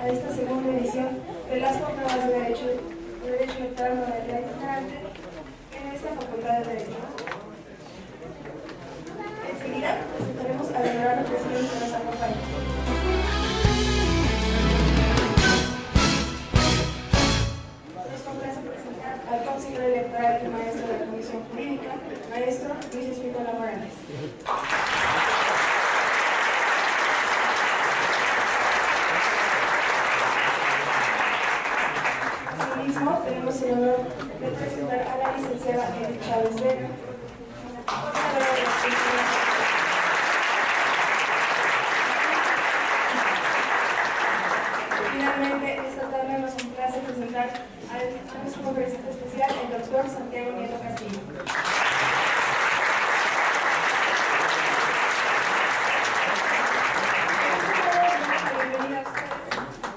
a esta segunda edición de las jornadas de Derecho Electoral Modalidad Itinerante en esta Facultad de Derecho. Enseguida presentaremos al honorable presidente que nos acompaña. Nos complace presentar al consejero electoral y maestro de la Comisión Jurídica, maestro Luis Espínola Morales. Asimismo, tenemos el honor de presentar a la licenciada Edith Chávez Vega, coordinadora de la Comisión. Finalmente, esta tarde nos complace presentar a nuestro conferencista especial, el doctor Santiago Nieto Castillo. Bienvenida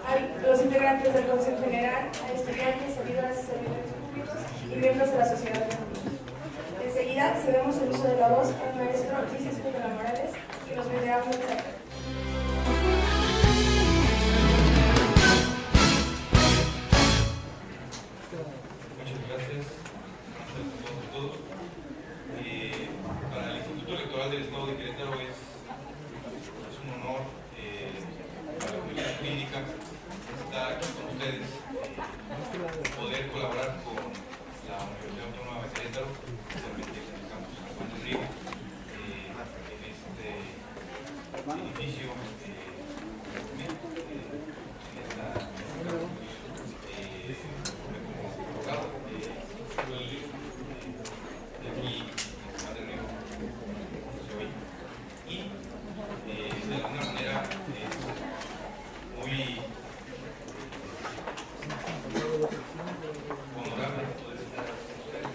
a los integrantes del Consejo General, a estudiantes, servidoras y servidores públicos y miembros de la sociedad de amigos. Enseguida cedemos el uso de la voz al maestro Luis Espínola Morales, que nos brindará un mensaje. Muchas gracias a todos. Para el Instituto Electoral del Estado de Querétaro es un honor para la Comisión Jurídica estar aquí con ustedes, poder colaborar con la Universidad Autónoma de Querétaro, especialmente en el campus San Juan del Río, en este edificio, de alguna manera muy honorable poder estar con ustedes,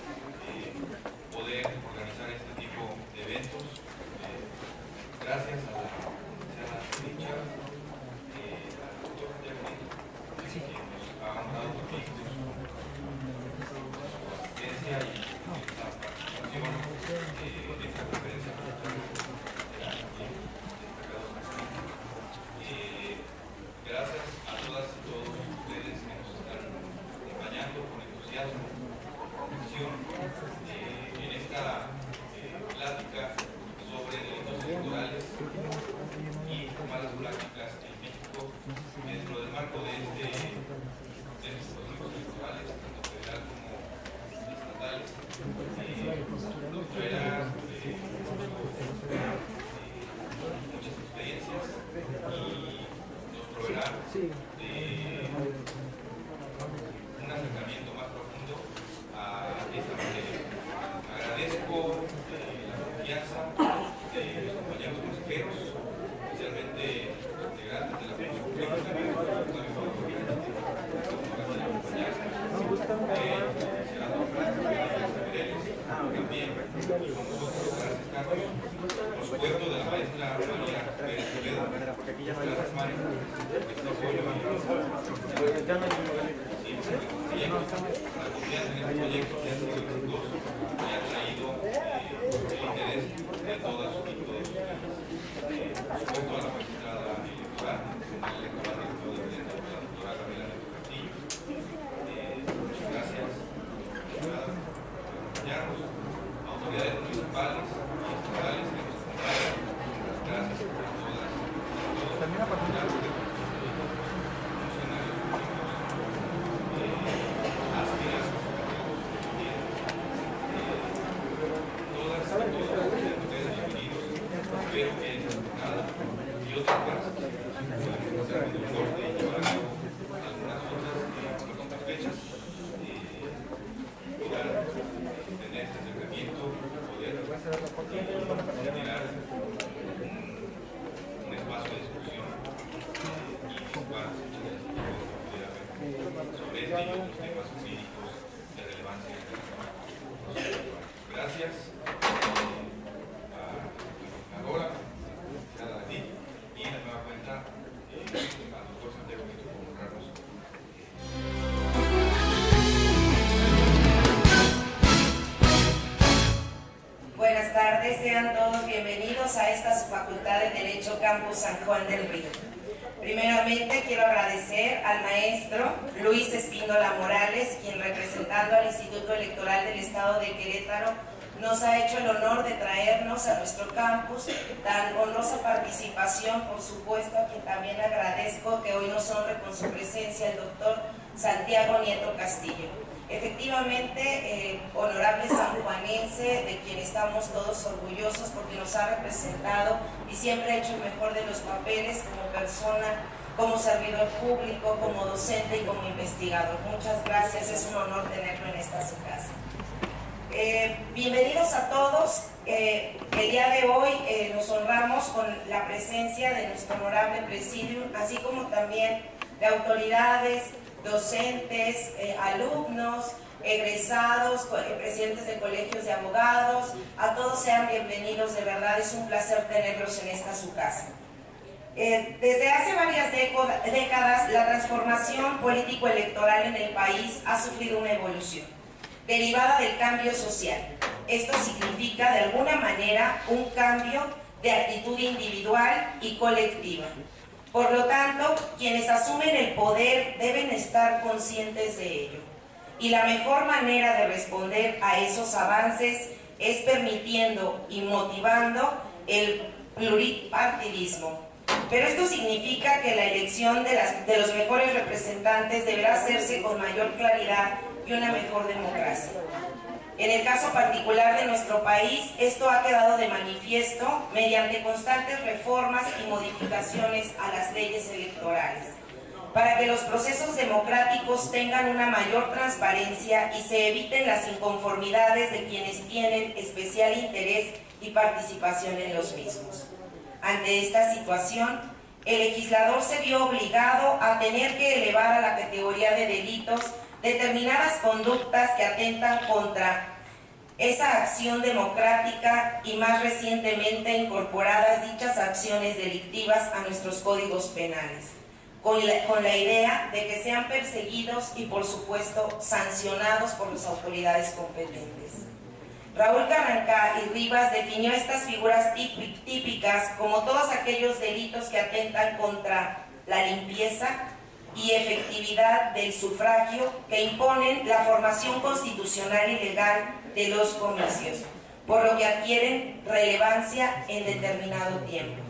poder organizar este tipo de eventos, gracias a la licenciada Edith Chávez, al doctor Santiago Nieto, que nos ha honrado también con su asistencia y la participación en esta conferencia. Gracias a todas y todos ustedes que nos están acompañando con entusiasmo, con convicción en esta plática sobre delitos electorales y malas prácticas en México dentro del marco de estos procesos electorales, tanto federal como estatales. Nos traerá muchas experiencias y proveerá de un acercamiento más profundo a esta materia. Agradezco la confianza de los compañeros consejeros, especialmente los integrantes de la Comisión Jurídica, también el doctor Octavio Pablo Morales, que nos van a acompañar, el senador Mireles, también con nosotros, gracias Carlos, por supuesto de la maestra María Pérez Toledo, gracias María. Este apoyo y la confianza en este proyecto que ha sido exitoso y ha traído el interés de todas y todos ustedes. Por supuesto a la magistrada electoral, el electoral del Estado de Querétaro, la doctora Gabriela Nieto Castillo. Muchas gracias por acompañarnos, autoridades municipales y estatales que nos acompañan. Gracias a todas y todos. También a partir de espero que esta jornada y otras más podamos hacer un corte y llevar a cabo algunas otras fechas puedan tener este acercamiento, poder generar un espacio de discusión y discutir sobre este y otros temas jurídicos de relevancia. Gracias. Ahora, a ti y en la nueva cuenta al doctor Santiago Nieto por honrarnos. Buenas tardes, sean todos bienvenidos a esta Facultad de Derecho Campus San Juan del Río. Primeramente quiero agradecer al maestro Luis Espíndola Morales, quien representando al Instituto Electoral del Estado de Querétaro nos ha hecho el honor de traernos a nuestro campus, tan honrosa participación, por supuesto, a quien también agradezco que hoy nos honre con su presencia el doctor Santiago Nieto Castillo. Efectivamente, honorable sanjuanense, de quien estamos todos orgullosos porque nos ha representado y siempre ha hecho el mejor de los papeles como persona, como servidor público, como docente y como investigador. Muchas gracias, es un honor tenerlo en esta su casa. Bienvenidos a todos. El día de hoy nos honramos con la presencia de nuestro honorable presidium, así como también de autoridades, docentes, alumnos, egresados, presidentes de colegios de abogados. A todos sean bienvenidos, de verdad es un placer tenerlos en esta su casa. Desde hace varias décadas la transformación político-electoral en el país ha sufrido una evolución derivada del cambio social. Esto significa de alguna manera un cambio de actitud individual y colectiva. Por lo tanto, quienes asumen el poder deben estar conscientes de ello. Y la mejor manera de responder a esos avances es permitiendo y motivando el pluripartidismo. Pero esto significa que la elección de los mejores representantes deberá hacerse con mayor claridad y una mejor democracia. En el caso particular de nuestro país, esto ha quedado de manifiesto mediante constantes reformas y modificaciones a las leyes electorales, para que los procesos democráticos tengan una mayor transparencia y se eviten las inconformidades de quienes tienen especial interés y participación en los mismos. Ante esta situación, el legislador se vio obligado a tener que elevar a la categoría de delitos determinadas conductas que atentan contra esa acción democrática y más recientemente incorporadas dichas acciones delictivas a nuestros códigos penales, con la idea de que sean perseguidos y por supuesto sancionados por las autoridades competentes. Raúl Carrancá y Rivas definió estas figuras típicas como todos aquellos delitos que atentan contra la limpieza y efectividad del sufragio que imponen la formación constitucional y legal de los comicios, por lo que adquieren relevancia en determinado tiempo.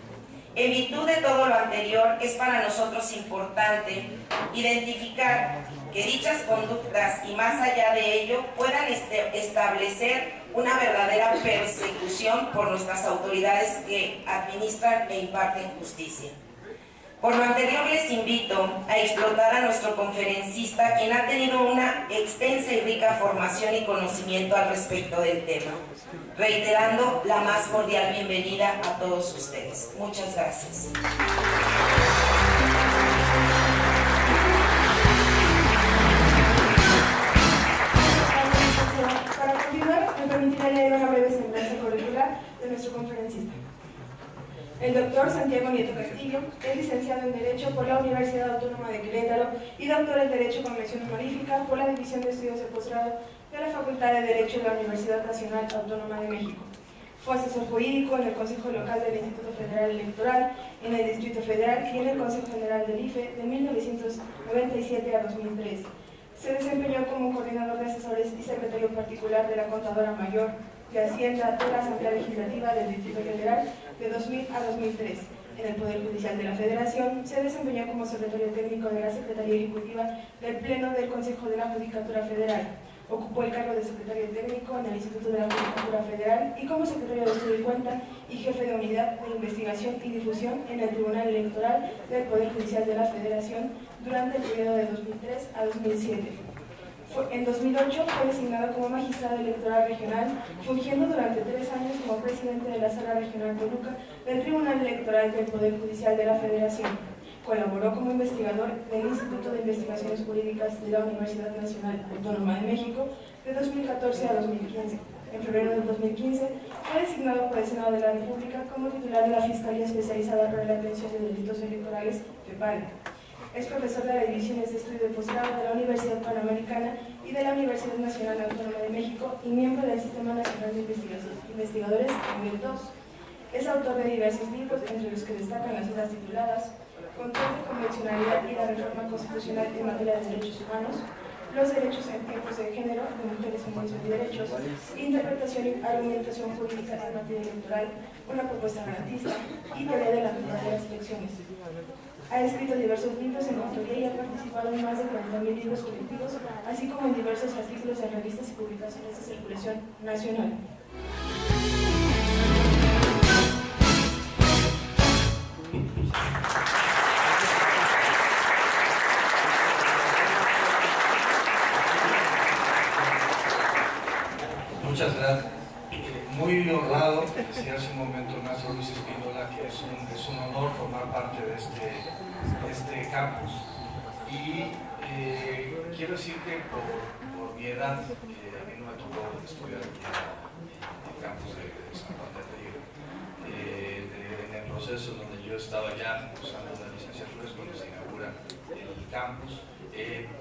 En virtud de todo lo anterior, es para nosotros importante identificar que dichas conductas y más allá de ello puedan establecer una verdadera persecución por nuestras autoridades que administran e imparten justicia. Por lo anterior les invito a explotar a nuestro conferencista, quien ha tenido una extensa y rica formación y conocimiento al respecto del tema, reiterando la más cordial bienvenida a todos ustedes. Muchas gracias. Para continuar, me permitiré leer una breve semblanza curricular de nuestro conferencista. El doctor Santiago Nieto Castillo es licenciado en Derecho por la Universidad Autónoma de Querétaro y doctor en Derecho con mención honorífica por la División de Estudios de Posgrado de la Facultad de Derecho de la Universidad Nacional Autónoma de México. Fue asesor jurídico en el Consejo Local del Instituto Federal Electoral, en el Distrito Federal y en el Consejo General del IFE de 1997 a 2003. Se desempeñó como coordinador de asesores y secretario particular de la Contadora Mayor de Hacienda de la Asamblea Legislativa del Distrito Federal de 2000 a 2003. En el Poder Judicial de la Federación se desempeñó como secretario técnico de la Secretaría Ejecutiva del Pleno del Consejo de la Judicatura Federal. Ocupó el cargo de secretario técnico en el Instituto de la Judicatura Federal y como secretario de Estudio y Cuenta y jefe de Unidad de Investigación y Difusión en el Tribunal Electoral del Poder Judicial de la Federación durante el periodo de 2003 a 2007. En 2008 fue designado como magistrado electoral regional, fungiendo durante 3 años como presidente de la Sala Regional Toluca del Tribunal Electoral del Poder Judicial de la Federación. Colaboró como investigador del Instituto de Investigaciones Jurídicas de la Universidad Nacional Autónoma de México de 2014 a 2015. En febrero del 2015 fue designado por el Senado de la República como titular de la Fiscalía Especializada para la Atención de Delitos Electorales, FEPADE. Es profesor de las divisiones de estudio de posgrado de la Universidad Panamericana y de la Universidad Nacional Autónoma de México y miembro del Sistema Nacional de Investigadores nivel 2. Es autor de diversos libros, entre los que destacan las obras tituladas control de convencionalidad y la reforma constitucional en materia de derechos humanos, los derechos en tiempos de género de mujeres en derechos y derechos, interpretación y argumentación jurídica en materia electoral, una propuesta garantista y teoría de la verdad de las elecciones. Ha escrito diversos libros en autoría y ha participado en más de 40.000 libros colectivos, así como en diversos artículos en revistas y publicaciones de circulación nacional. Muchas gracias. Muy honrado, decía hace un momento el maestro Luis Espíndola, que es un honor formar parte de este campus. Y quiero decir que por mi edad, a mí no me tocó estudiar aquí en el campus de San Juan del Río. En el proceso donde yo estaba ya cursando la licenciatura es cuando se inaugura el campus.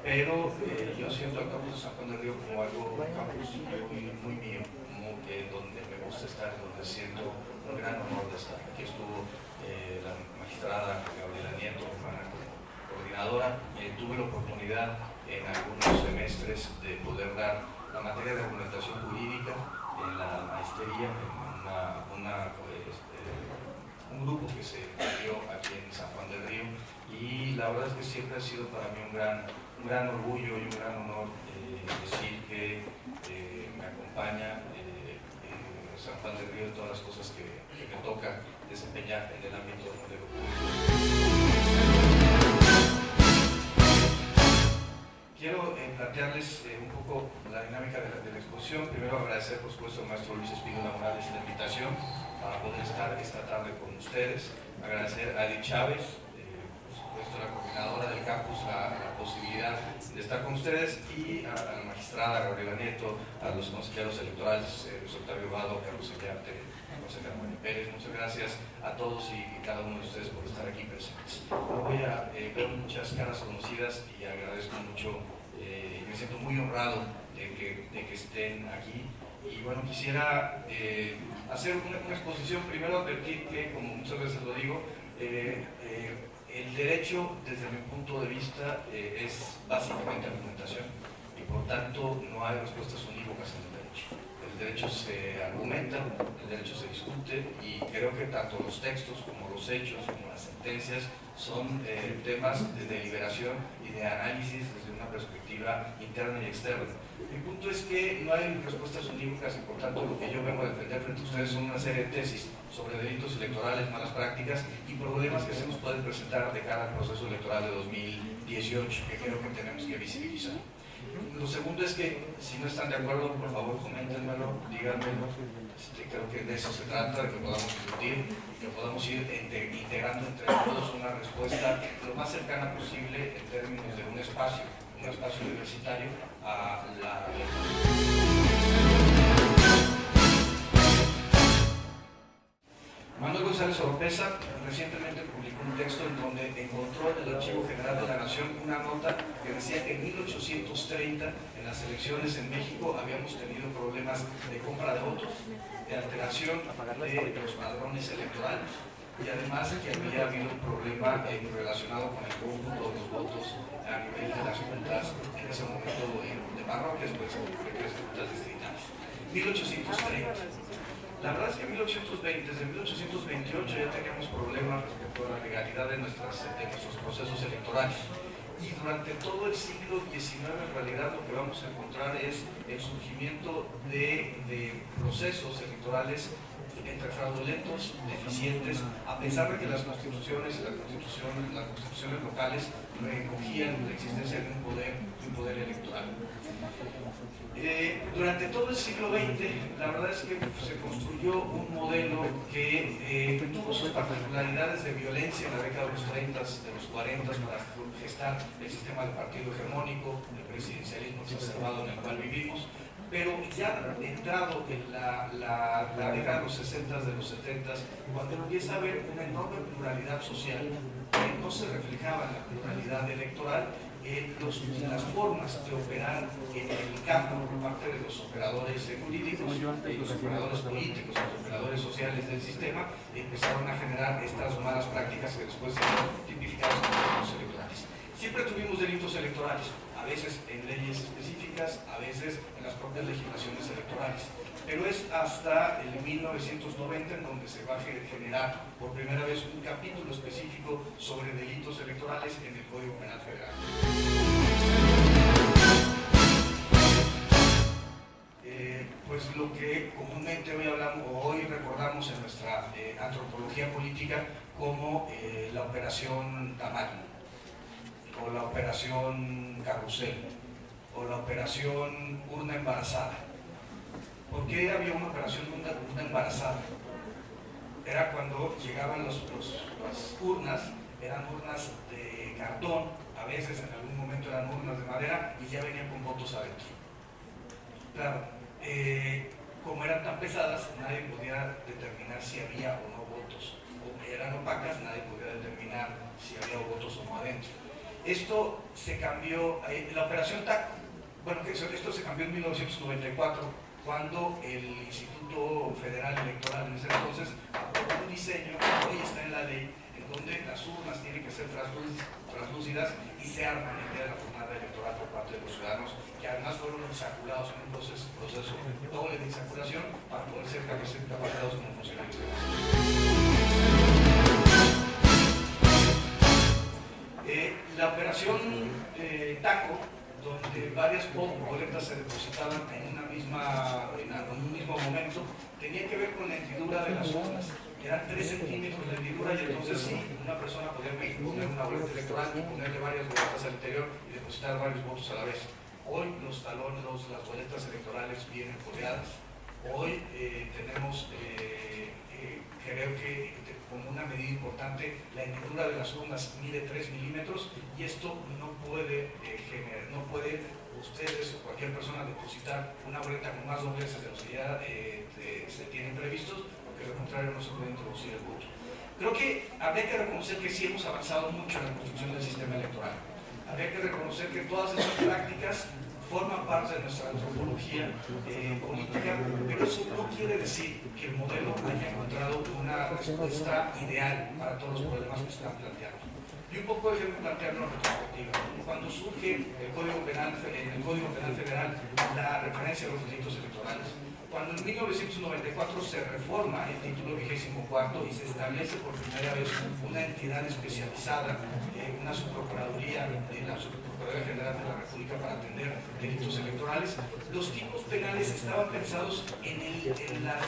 Pero yo siento el campus de San Juan del Río como un campus muy mío, como que donde me gusta estar, donde siento un gran honor de estar. Aquí estuvo la magistrada Gabriela Nieto, hermana coordinadora, tuve la oportunidad en algunos semestres de poder dar la materia de argumentación jurídica en la maestría, en un grupo que se dio aquí en San Juan del Río, y la verdad es que siempre ha sido para mí un gran orgullo y un gran honor decir que me acompaña San Juan del Río en todas las cosas que me toca desempeñar en el ámbito de lo público. Quiero plantearles un poco la dinámica de la exposición. Primero agradecer, por supuesto, al maestro Luis Espíndola Morales la invitación para poder estar esta tarde con ustedes. Agradecer a Edith Chávez, la coordinadora del campus, la posibilidad de estar con ustedes, y a la magistrada Gabriela Nieto, a los consejeros electorales, Luis Octavio Vado, Carlos Ellarte, José Manuel Pérez. Muchas gracias a todos y cada uno de ustedes por estar aquí presentes. No voy a ver muchas caras conocidas y agradezco mucho, me siento muy honrado de que estén aquí. Y bueno, quisiera hacer una exposición. Primero advertir que, como muchas veces lo digo, el derecho, desde mi punto de vista, es básicamente argumentación, y por tanto no hay respuestas unívocas en el derecho. El derecho se argumenta, el derecho se discute, y creo que tanto los textos como los hechos, como las sentencias, son temas de deliberación y de análisis desde una perspectiva interna y externa. Mi punto es que no hay respuestas unívocas, y por tanto lo que yo vengo a defender frente a ustedes son una serie de tesis sobre delitos electorales, malas prácticas y problemas que se nos pueden presentar de cara al proceso electoral de 2018, que creo que tenemos que visibilizar. Lo segundo es que, si no están de acuerdo, por favor coméntenmelo, díganmelo. Creo que de eso se trata, de que podamos discutir, que podamos ir integrando entre todos una respuesta lo más cercana posible en términos de un espacio universitario a la... Manuel González Oropesa recientemente publicó un texto en donde encontró en el Archivo General de la Nación una nota que decía que en 1830, en las elecciones en México, habíamos tenido problemas de compra de votos, de alteración de los padrones electorales, y además que había habido un problema relacionado con el cómputo de los votos a nivel de las juntas, en ese momento de parroquias, pues juntas distritales. 1830. La verdad es que en 1820, desde 1828 ya teníamos problemas respecto a la legalidad de nuestros procesos electorales. Y durante todo el siglo XIX, en realidad, lo que vamos a encontrar es el surgimiento de procesos electorales entre fraudulentos, deficientes, a pesar de que las constituciones y las constituciones locales recogían la existencia de un poder electoral. Durante todo el siglo XX, la verdad es que se construyó un modelo que tuvo sus particularidades de violencia en la década de los 30, de los 40, para gestar el sistema de partido hegemónico, el presidencialismo exacerbado en el cual vivimos, pero ya entrado en la década de los 60, de los 70, cuando empieza a haber una enorme pluralidad social que no se reflejaba en la pluralidad electoral, las formas de operar en el campo por parte de los operadores jurídicos, los operadores políticos, los operadores sociales del sistema, empezaron a generar estas malas prácticas que después se fueron tipificadas como delitos electorales. Siempre tuvimos delitos electorales, a veces en leyes específicas, a veces en las propias legislaciones electorales. Pero es hasta el 1990 en donde se va a generar por primera vez un capítulo específico sobre delitos electorales en el Código Penal Federal. Pues lo que comúnmente hoy recordamos en nuestra antropología política como la operación Tamal, o la operación Carrusel, o la operación Urna Embarazada. ¿Por qué había una operación urna embarazada? Era cuando llegaban las urnas, eran urnas de cartón, a veces en algún momento eran urnas de madera y ya venían con votos adentro. Claro, como eran tan pesadas, nadie podía determinar si había o no votos. O eran opacas, nadie podía determinar si había votos o no adentro. Esto se cambió, la operación TACO, bueno, esto se cambió en 1994, cuando el Instituto Federal Electoral en ese entonces aprobó un diseño que hoy está en la ley, en donde las urnas tienen que ser translúcidas y se arman el día de la jornada electoral por parte de los ciudadanos, que además fueron insaculados en un proceso doble de insaculación para poder ser capacitados como funcionarios de base. La operación TACO, donde varias boletas se depositaban en un mismo momento, tenía que ver con la hendidura de las urnas. Eran 3 centímetros de hendidura y entonces sí, una persona podía poner una boleta electoral y ponerle varias boletas al interior y depositar varios votos a la vez. Hoy los talones, las boletas electorales vienen codeadas. Hoy tenemos, creo que como una medida importante, la hendidura de las urnas mide 3 milímetros y esto no puede ustedes o cualquier persona depositar una boleta con más dobleces de los que ya se tienen previstos, porque de lo contrario no se puede introducir el voto. Creo que habría que reconocer que sí hemos avanzado mucho en la construcción del sistema electoral. Habría que reconocer que todas estas prácticas forman parte de nuestra antropología política, pero eso no quiere decir que el modelo haya encontrado una respuesta ideal para todos los problemas que están planteando. Y un poco déjenme plantearlo en retrospectiva. Cuando surge en el Código Penal Federal la referencia a los delitos electorales, cuando en 1994 se reforma el título 24 y se establece por primera vez una entidad especializada, una subprocuraduría de la Subprocuraduría General de la República para atender delitos electorales, los tipos penales estaban pensados en las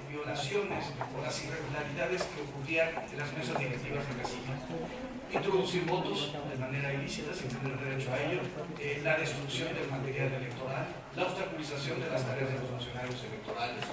violaciones o las irregularidades que ocurrían en las mesas directivas de casilla. Introducir votos de manera ilícita sin tener derecho a ello, la destrucción del material electoral, la obstaculización de las tareas de los funcionarios electorales,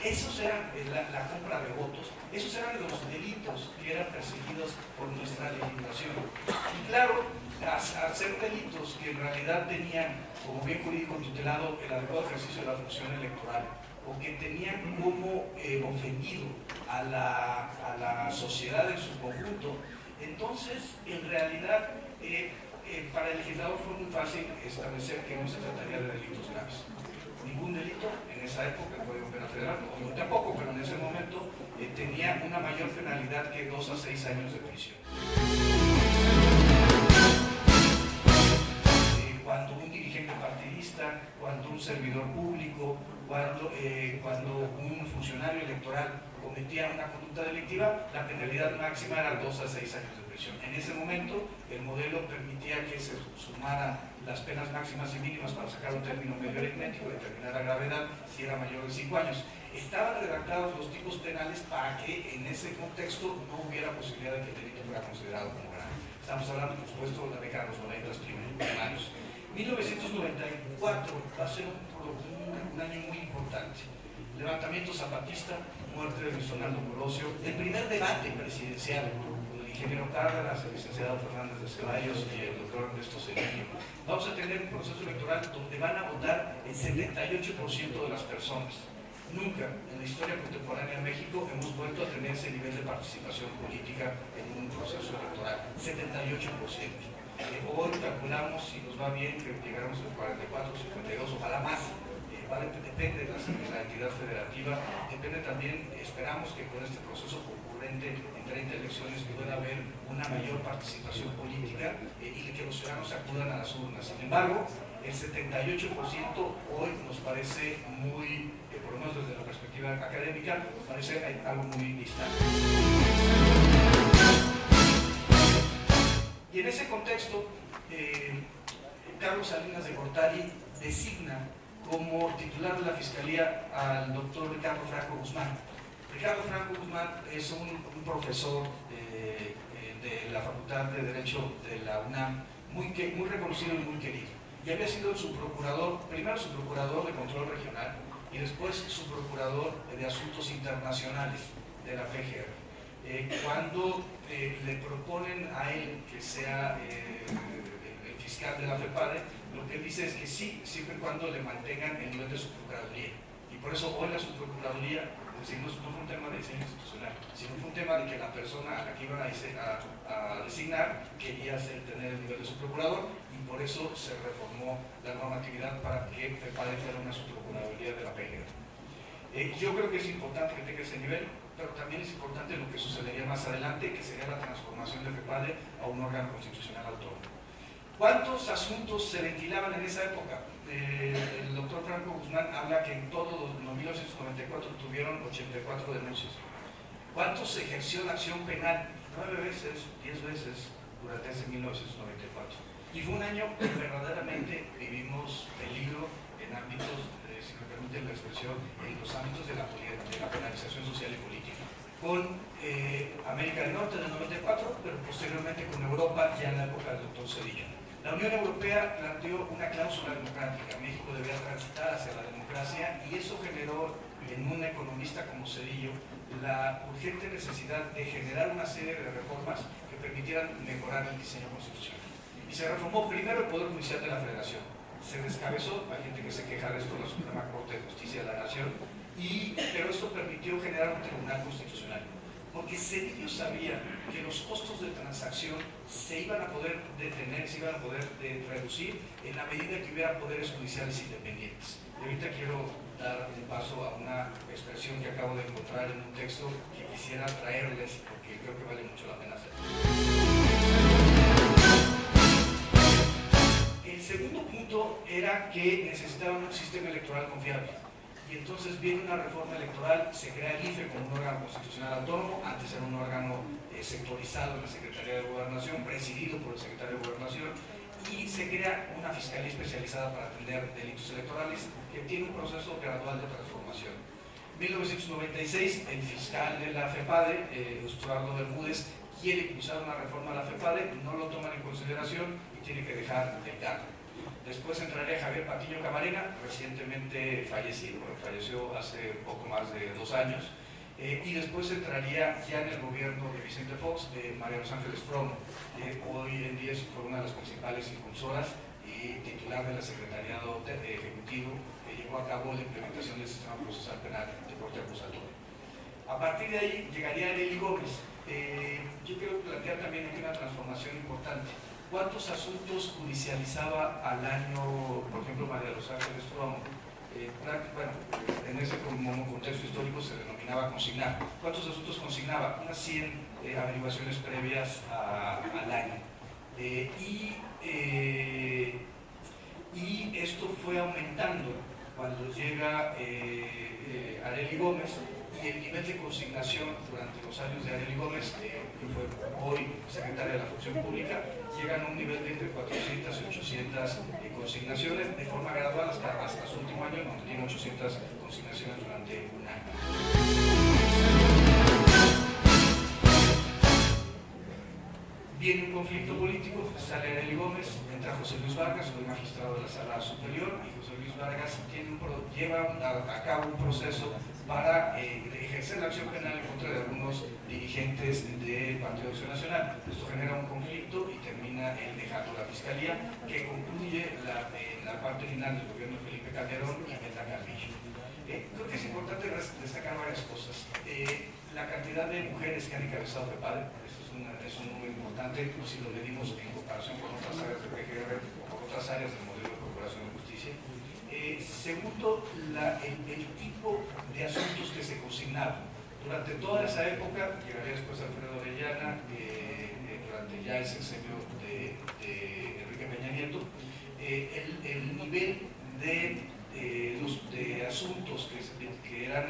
esos eran la compra de votos, esos eran los delitos que eran perseguidos por nuestra legislación. Y claro, hacer delitos que en realidad tenían como bien jurídico tutelado el adecuado ejercicio de la función electoral, o que tenían como ofendido a la sociedad en su conjunto, entonces en realidad para el legislador fue muy fácil establecer que no se trataría de delitos graves. Ningún delito en esa época, el Código Penal Federal, no tampoco, pero en ese momento tenía una mayor penalidad que 2 a 6 años de prisión. Cuando un dirigente partidista, cuando un servidor público, cuando un funcionario electoral cometía una conducta delictiva, la penalidad máxima era 2 a 6 años de prisión. En ese momento, el modelo permitía que se sumaran las penas máximas y mínimas para sacar un término medio aritmético, determinar la gravedad si era mayor de 5 años. Estaban redactados los tipos penales para que en ese contexto no hubiera posibilidad de que el delito fuera considerado como grave. Estamos hablando, por supuesto, de la década de los 90 primarios. 1994 va a ser un año muy importante. Levantamiento zapatista, muerte de Luis Donaldo Colosio, el primer debate presidencial con el ingeniero Cárdenas, el licenciado Fernández de Ceballos y el doctor Ernesto Cedillo. Vamos a tener un proceso electoral donde van a votar el 78% de las personas. Nunca en la historia contemporánea de México hemos vuelto a tener ese nivel de participación política en un proceso electoral, 78%. Hoy calculamos, si nos va bien, que llegaremos a los 44, 52, ojalá más. Depende de la entidad federativa, depende también, esperamos que con este proceso concurrente en 30 elecciones pueda haber una mayor participación política y que los ciudadanos acudan a las urnas. Sin embargo, el 78% hoy nos parece muy, por lo menos desde la perspectiva académica, nos parece algo muy distante. Y en ese contexto, Carlos Salinas de Gortari designa como titular de la Fiscalía al doctor Ricardo Franco Guzmán. Ricardo Franco Guzmán es un profesor de la Facultad de Derecho de la UNAM, muy reconocido y muy querido. Y había sido su procurador, primero su procurador de control regional y después su procurador de asuntos internacionales de la PGR. Cuando le proponen a él que sea el fiscal de la FEPADE, lo que dice es que sí, siempre y cuando le mantengan el nivel de su procuraduría. Y por eso hoy la subprocuraduría, es decir, no fue un tema de diseño institucional, sino fue un tema de que la persona a la que iban a designar quería tener el nivel de su procurador, y por eso se reformó la normatividad para que FEPADE fuera una subprocuraduría de la PGR. Yo creo que es importante que tenga ese nivel, pero también es importante lo que sucedería más adelante, que sería la transformación de FEPADE a un órgano constitucional autónomo. ¿Cuántos asuntos se ventilaban en esa época? El doctor Franco Guzmán habla que en todo 1994 tuvieron 84 denuncias. ¿Cuántos se ejerció la acción penal? 9 veces, 10 veces durante ese 1994. Y fue un año que verdaderamente vivimos peligro en ámbitos, si me permiten la expresión, en los ámbitos de la penalización social y política. Con América del Norte del 94, pero posteriormente con Europa ya en la época del doctor Zedillo. La Unión Europea planteó una cláusula democrática. México debía transitar hacia la democracia y eso generó en un economista como Zedillo la urgente necesidad de generar una serie de reformas que permitieran mejorar el diseño constitucional. Y se reformó primero el Poder Judicial de la Federación. Se descabezó, hay gente que se queja de esto, la Suprema Corte de Justicia de la Nación, pero esto permitió generar un tribunal constitucional. Porque Zedillo sabía que los costos de transacción se iban a poder detener, se iban a poder reducir en la medida que hubiera poderes judiciales independientes. Y ahorita quiero dar un paso a una expresión que acabo de encontrar en un texto que quisiera traerles porque creo que vale mucho la pena hacer. El segundo punto era que necesitaban un sistema electoral confiable. Y entonces viene una reforma electoral, se crea el IFE como un órgano constitucional autónomo, antes era un órgano sectorizado en la Secretaría de Gobernación, presidido por el secretario de Gobernación, y se crea una fiscalía especializada para atender delitos electorales que tiene un proceso gradual de transformación. En 1996, el fiscal de la FEPADE, Estuardo Bermúdez, quiere impulsar una reforma a la FEPADE, no lo toman en consideración y tiene que dejar el cargo. Después entraría Javier Patiño Camarena, recientemente fallecido, falleció hace poco más de 2 años, y después entraría ya en el gobierno de Vicente Fox, de María Los Ángeles Fromo, que hoy en día fue una de las principales impulsoras y titular del Secretariado Ejecutivo que llevó a cabo la implementación del sistema procesal penal de corte acusatorio. A partir de ahí llegaría Arely Gómez. Yo quiero plantear también aquí una transformación importante. ¿Cuántos asuntos judicializaba al año, por ejemplo, María Los Ángeles Fromo? Bueno, en ese contexto histórico se denominaba consignar. ¿Cuántos asuntos consignaba? Unas 100 averiguaciones previas al año. Y esto fue aumentando cuando llega Arely Gómez, y el nivel de consignación durante los años de Arely Gómez, que fue hoy secretaria de la Función Pública, llegan a un nivel de entre 400 y 800 consignaciones de forma gradual hasta su último año, donde tiene 800 consignaciones durante un año. Viene un conflicto político, sale Arely Gómez, entra José Luis Vargas, hoy magistrado de la Sala Superior, y José Luis Vargas lleva a cabo un proceso para ejercer la acción penal en contra de algunos dirigentes del Partido de Acción Nacional. Esto genera un conflicto y termina él dejando la fiscalía, que concluye la parte final del gobierno de Felipe Calderón y Meta Carrillo. Creo que es importante destacar varias cosas. La cantidad de mujeres que han encabezado FEPADE, eso es es un número importante, si lo medimos en comparación con otras áreas de PGR o con otras áreas del modelo de Procuración de Justicia. Segundo, el tipo de asuntos que se consignaban. Durante toda esa época, llegaría después Alfredo Orellana, durante ya el sexenio de Enrique Peña Nieto, el nivel de asuntos que eran,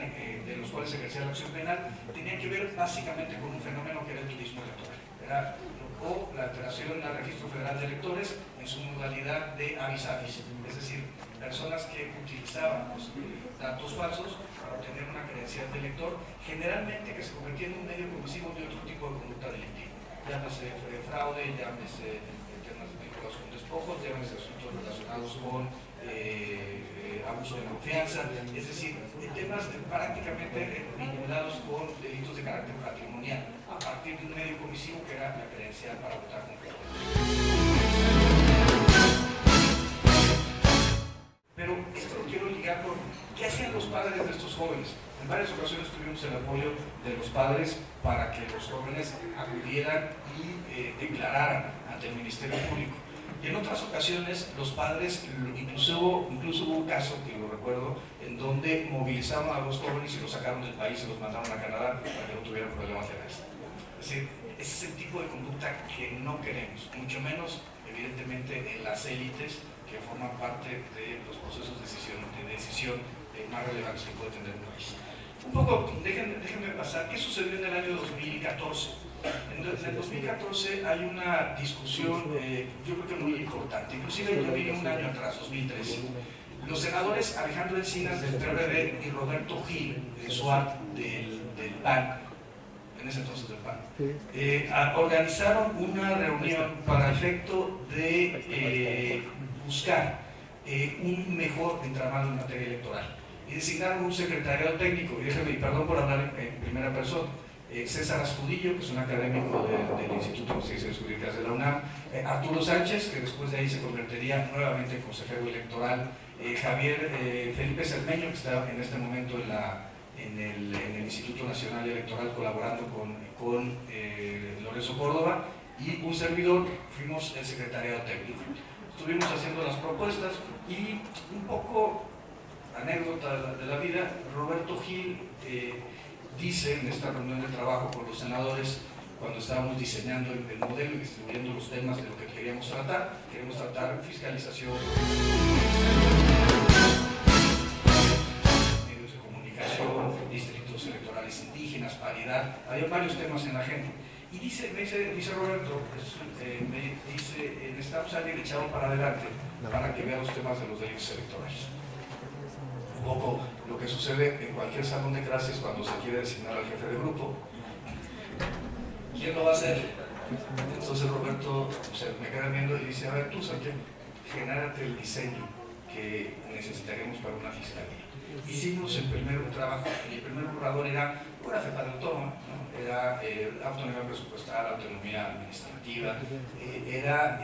de los cuales se ejercía la acción penal tenían que ver básicamente con un fenómeno que era el turismo electoral. Era la alteración al Registro Federal de Electores en su modalidad de avis-avis, es decir, personas que utilizaban datos falsos para obtener una credencial de elector, generalmente que se convertía en un medio comisivo de otro tipo de conducta delictiva. Llámese fraude, llámese temas vinculados con despojos, llámese asuntos relacionados con abuso de confianza, es decir, temas prácticamente vinculados con delitos de carácter patrimonial, a partir de un medio comisivo que era la credencial para votar con fraude. Pero esto lo quiero ligar con qué hacían los padres de estos jóvenes. En varias ocasiones tuvimos el apoyo de los padres para que los jóvenes acudieran y declararan ante el Ministerio Público. Y en otras ocasiones los padres, incluso hubo un caso, que lo recuerdo, en donde movilizaron a los jóvenes y los sacaron del país y los mandaron a Canadá para que no tuvieran problemas legales. Es decir, ese es el tipo de conducta que no queremos, mucho menos, evidentemente, en las élites que forman parte de los procesos de decisión más relevantes que puede tener un país. Un poco, déjenme pasar, ¿qué sucedió en el año 2014? En el 2014 hay una discusión, yo creo que muy importante, inclusive yo vine un año atrás, 2013. Los senadores Alejandro Encinas del PRD y Roberto Gil Suárez del PAN, en ese entonces del PAN, organizaron una reunión para efecto de buscar un mejor entramado en materia electoral y designaron un secretariado técnico, y déjenme, perdón por hablar en primera persona, César Astudillo, que es un académico del Instituto de Ciencias Jurídicas de la UNAM, Arturo Sánchez, que después de ahí se convertiría nuevamente en consejero electoral, Felipe Cermeño, que está en este momento en el Instituto Nacional Electoral colaborando con Lorenzo Córdoba, y un servidor, fuimos el secretariado técnico. Estuvimos haciendo las propuestas y un poco anécdota de la vida, Roberto Gil dice en esta reunión de trabajo con los senadores, cuando estábamos diseñando el modelo y distribuyendo los temas de lo que queríamos tratar fiscalización, medios de comunicación, distritos electorales indígenas, paridad, había varios temas en la agenda. Y dice Roberto, necesitamos a alguien echado para adelante para que vea los temas de los delitos electorales. Un poco lo que sucede en cualquier salón de clases cuando se quiere designar al jefe de grupo. ¿Quién lo va a hacer? Entonces Roberto me queda viendo y dice, a ver tú, Santiago, genérate el diseño que necesitaremos para una fiscalía. Hicimos el primer trabajo y el primer borrador era una FEPADE autónoma, ¿no? Era autonomía presupuestal, autonomía administrativa, era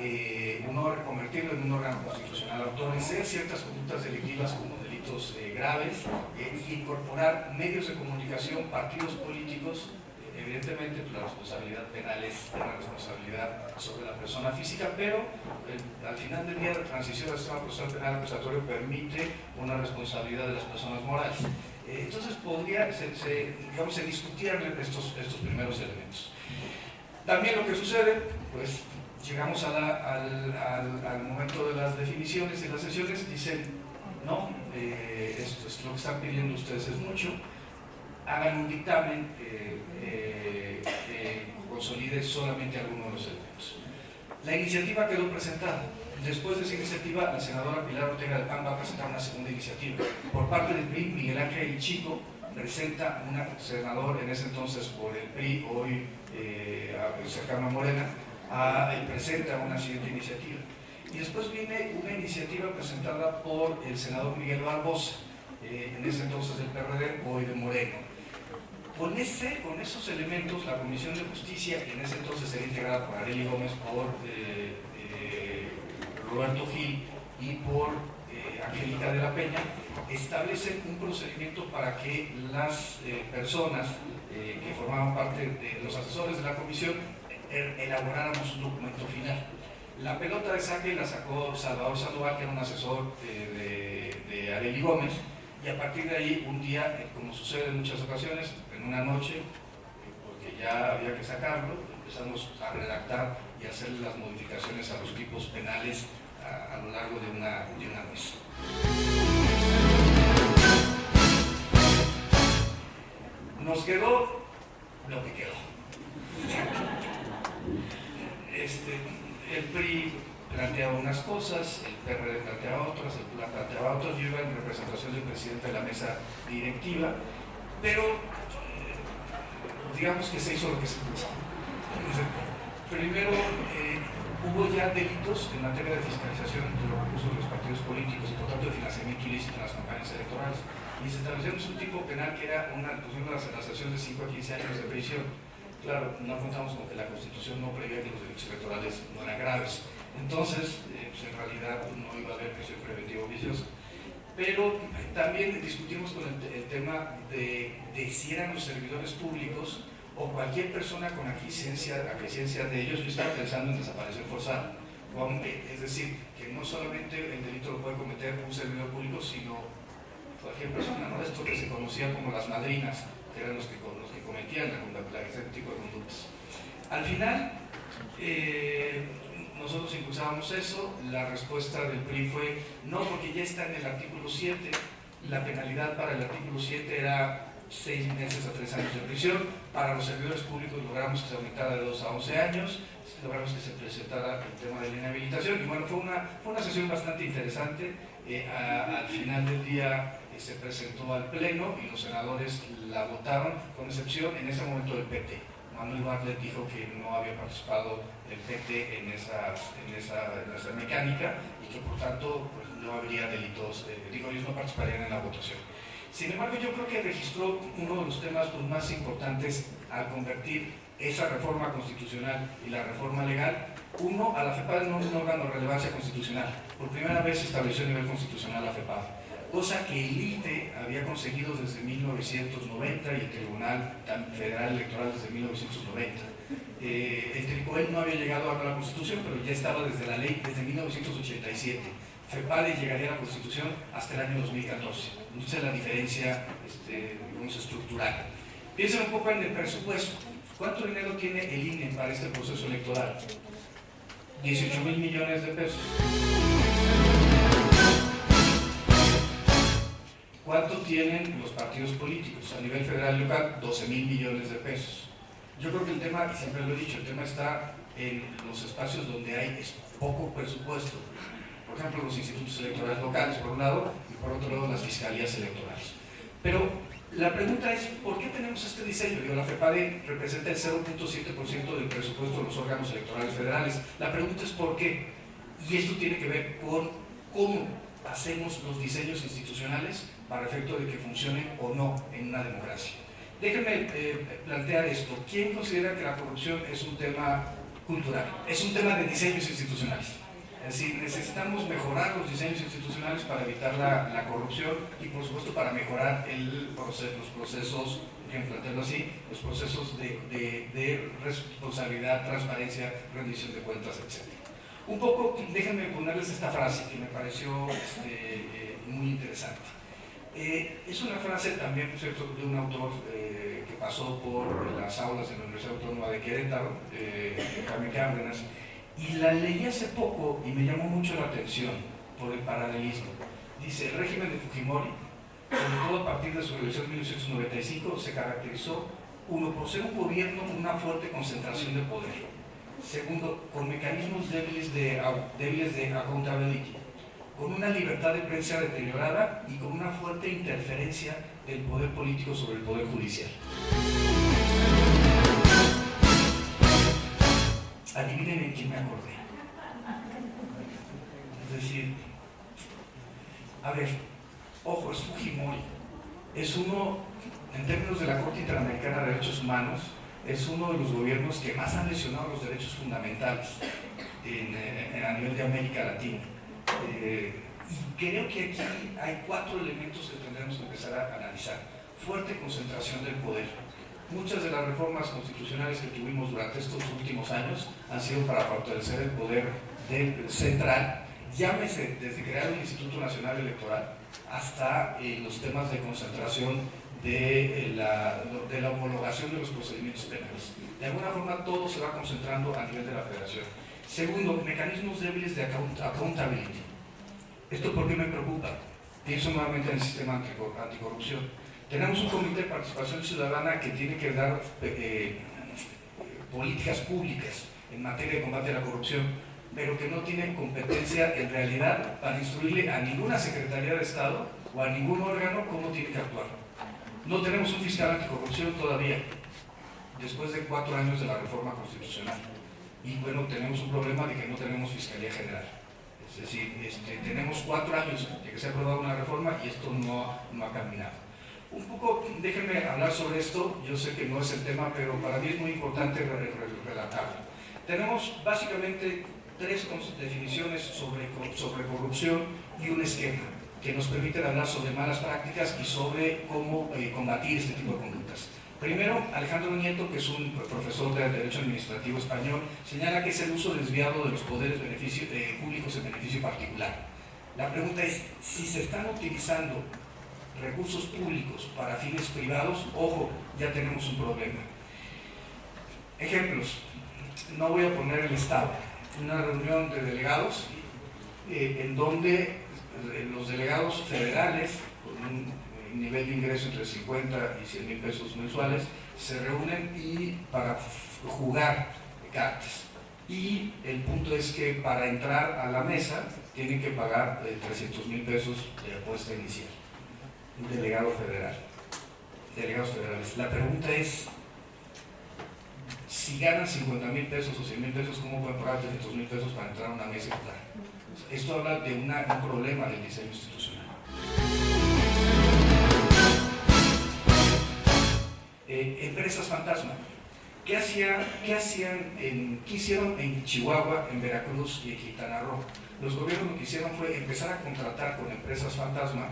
convertirlo en un órgano constitucional autónomo, hacer ciertas conductas delictivas como delitos graves y incorporar medios de comunicación, partidos políticos. Evidentemente, la responsabilidad penal es una responsabilidad sobre la persona física, pero al final del día la transición al sistema procesal penal acusatorio permite una responsabilidad de las personas morales. Entonces se discutían estos primeros elementos. También lo que sucede, pues llegamos al momento de las definiciones y las sesiones, dicen, no, esto es lo que están pidiendo ustedes es mucho, hagan un dictamen que consolide solamente algunos de los elementos. La iniciativa quedó presentada. Después de esa iniciativa, la senadora Pilar Ortega del PAN va a presentar una segunda iniciativa. Por parte del PRI, Miguel Ángel Chico presenta un senador, en ese entonces por el PRI, hoy cercano a Morena, presenta una siguiente iniciativa. Y después viene una iniciativa presentada por el senador Miguel Barbosa, en ese entonces del PRD, hoy de Morena. Con esos elementos, la Comisión de Justicia, que en ese entonces era integrada por Arely Gómez, por Roberto Gil y por Angélica de la Peña, establecen un procedimiento para que las personas que formaban parte de los asesores de la comisión elaboráramos un documento final. La pelota de saque la sacó Salvador Sandoval, que era un asesor de Arely Gómez, y a partir de ahí, un día, como sucede en muchas ocasiones, en una noche, porque ya había que sacarlo, empezamos a redactar y a hacerle las modificaciones a los tipos penales a lo largo de una mesa. Nos quedó lo que quedó. El PRI planteaba unas cosas, el PRD planteaba otras, el PLAN planteaba otras. Yo iba en representación del presidente de la mesa directiva, pero digamos que se hizo lo que se pensaba. Primero, hubo ya delitos en materia de fiscalización de los recursos de los partidos políticos y por tanto de financiamiento ilícito en las campañas electorales. Y se estableció un tipo penal que era una sanción de 5 a 15 años de prisión. Claro, no contamos con que la Constitución no preveía que los delitos electorales no eran graves. Entonces, pues en realidad no iba a haber prisión preventiva oficiosa. Pero también discutimos con el tema de si eran los servidores públicos o cualquier persona con aquiescencia de ellos. Yo estaba pensando en desaparición forzada. Es decir, que no solamente el delito lo puede cometer un servidor público, sino cualquier persona, ¿no? Esto que se conocía como las madrinas, que eran los que cometían ese tipo de conductas. Al final, nosotros impulsábamos eso. La respuesta del PRI fue no, porque ya está en el artículo 7. La penalidad para el artículo 7 era 6 meses a 3 años de prisión. Para los servidores públicos logramos que se aumentara de 2 a 11 años, logramos que se presentara el tema de la inhabilitación. Y bueno, fue una sesión bastante interesante. Al final del día se presentó al Pleno y los senadores la votaron, con excepción en ese momento del PT. Manuel Bartlett dijo que no había participado el PT en esa mecánica y que por tanto pues, no habría delitos, ellos no participarían en la votación. Sin embargo, yo creo que registró uno de los temas pues, más importantes al convertir esa reforma constitucional y la reforma legal, uno, a la FEPADE no un órgano de relevancia constitucional. Por primera vez se estableció a nivel constitucional la FEPADE, cosa que el IFE había conseguido desde 1990 y el Tribunal Federal Electoral desde 1990. El TRICOEL no había llegado a la Constitución, pero ya estaba desde la ley desde 1987. FEPADE llegaría a la Constitución hasta el año 2014. Entonces la diferencia estructural. Piensen un poco en el presupuesto. ¿Cuánto dinero tiene el INE para este proceso electoral? 18,000 millones de pesos. ¿Cuánto tienen los partidos políticos? A nivel federal y local, 12,000 millones de pesos. Yo creo que el tema, y siempre lo he dicho, el tema está en los espacios donde hay poco presupuesto. Por ejemplo, los institutos electorales locales, por un lado, y por otro lado, las fiscalías electorales. Pero la pregunta es, ¿por qué tenemos este diseño? La FEPADE representa el 0.7% del presupuesto de los órganos electorales federales. La pregunta es ¿por qué? Y esto tiene que ver con cómo hacemos los diseños institucionales para efecto de que funcionen o no en una democracia. Déjenme plantear esto. ¿Quién considera que la corrupción es un tema cultural? Es un tema de diseños institucionales. Es decir, necesitamos mejorar los diseños institucionales para evitar la corrupción y por supuesto para mejorar los procesos, déjenme plantearlo así, los procesos de responsabilidad, transparencia, rendición de cuentas, etc. Un poco, déjenme ponerles esta frase que me pareció muy interesante. Es una frase también, por cierto, de un autor que pasó por las aulas de la Universidad Autónoma de Querétaro, Jaime Cárdenas, y la leí hace poco y me llamó mucho la atención por el paralelismo. Dice, el régimen de Fujimori, sobre todo a partir de su elección en 1995, se caracterizó, uno, por ser un gobierno con una fuerte concentración de poder. Segundo, con mecanismos débiles de accountability, con una libertad de prensa deteriorada y con una fuerte interferencia del poder político sobre el poder judicial. Adivinen en quién me acordé. Es decir, a ver, ojo, es Fujimori. Es uno, en términos de la Corte Interamericana de Derechos Humanos, es uno de los gobiernos que más han lesionado los derechos fundamentales a nivel de América Latina. Y creo que aquí hay 4 elementos que tendremos que empezar a analizar. Fuerte concentración del poder. Muchas de las reformas constitucionales que tuvimos durante estos últimos años han sido para fortalecer el poder central, llámese desde crear un Instituto Nacional Electoral hasta los temas de concentración de la homologación de los procedimientos penales. De alguna forma todo se va concentrando a nivel de la federación. Segundo, mecanismos débiles de accountability. ¿Esto por qué me preocupa? Pienso nuevamente en el sistema anticorrupción. Tenemos un comité de participación ciudadana que tiene que dar políticas públicas en materia de combate a la corrupción, pero que no tiene competencia en realidad para instruirle a ninguna Secretaría de Estado o a ningún órgano cómo tiene que actuar. No tenemos un fiscal anticorrupción todavía, después de 4 años de la reforma constitucional. Y bueno, tenemos un problema de que no tenemos Fiscalía General. Es decir, tenemos 4 años de que se ha aprobado una reforma y esto no ha caminado. Un poco, déjenme hablar sobre esto, yo sé que no es el tema, pero para mí es muy importante relatarlo. Tenemos básicamente 3 definiciones sobre corrupción y un esquema que nos permiten hablar sobre malas prácticas y sobre cómo combatir este tipo de conductas. Primero, Alejandro Nieto, que es un profesor de Derecho Administrativo español, señala que es el uso desviado de los poderes públicos en beneficio particular. La pregunta es, si se están utilizando recursos públicos para fines privados, ojo, ya tenemos un problema. Ejemplos, no voy a poner el estado, una reunión de delegados en donde los delegados federales, con un nivel de ingreso entre 50 y 100 mil pesos mensuales, se reúnen y para jugar cartas. Y el punto es que para entrar a la mesa tienen que pagar 300 mil pesos de apuesta inicial. Un delegado federal. Delegados federales. La pregunta es, si ganan 50 mil pesos o 100 mil pesos, ¿cómo pueden pagar 300 mil pesos para entrar a una mesa y jugar? Esto habla de un problema del diseño institucional. Empresas fantasma. ¿Qué hicieron en Chihuahua, en Veracruz y en Quintana Roo? Los gobiernos lo que hicieron fue empezar a contratar con empresas fantasma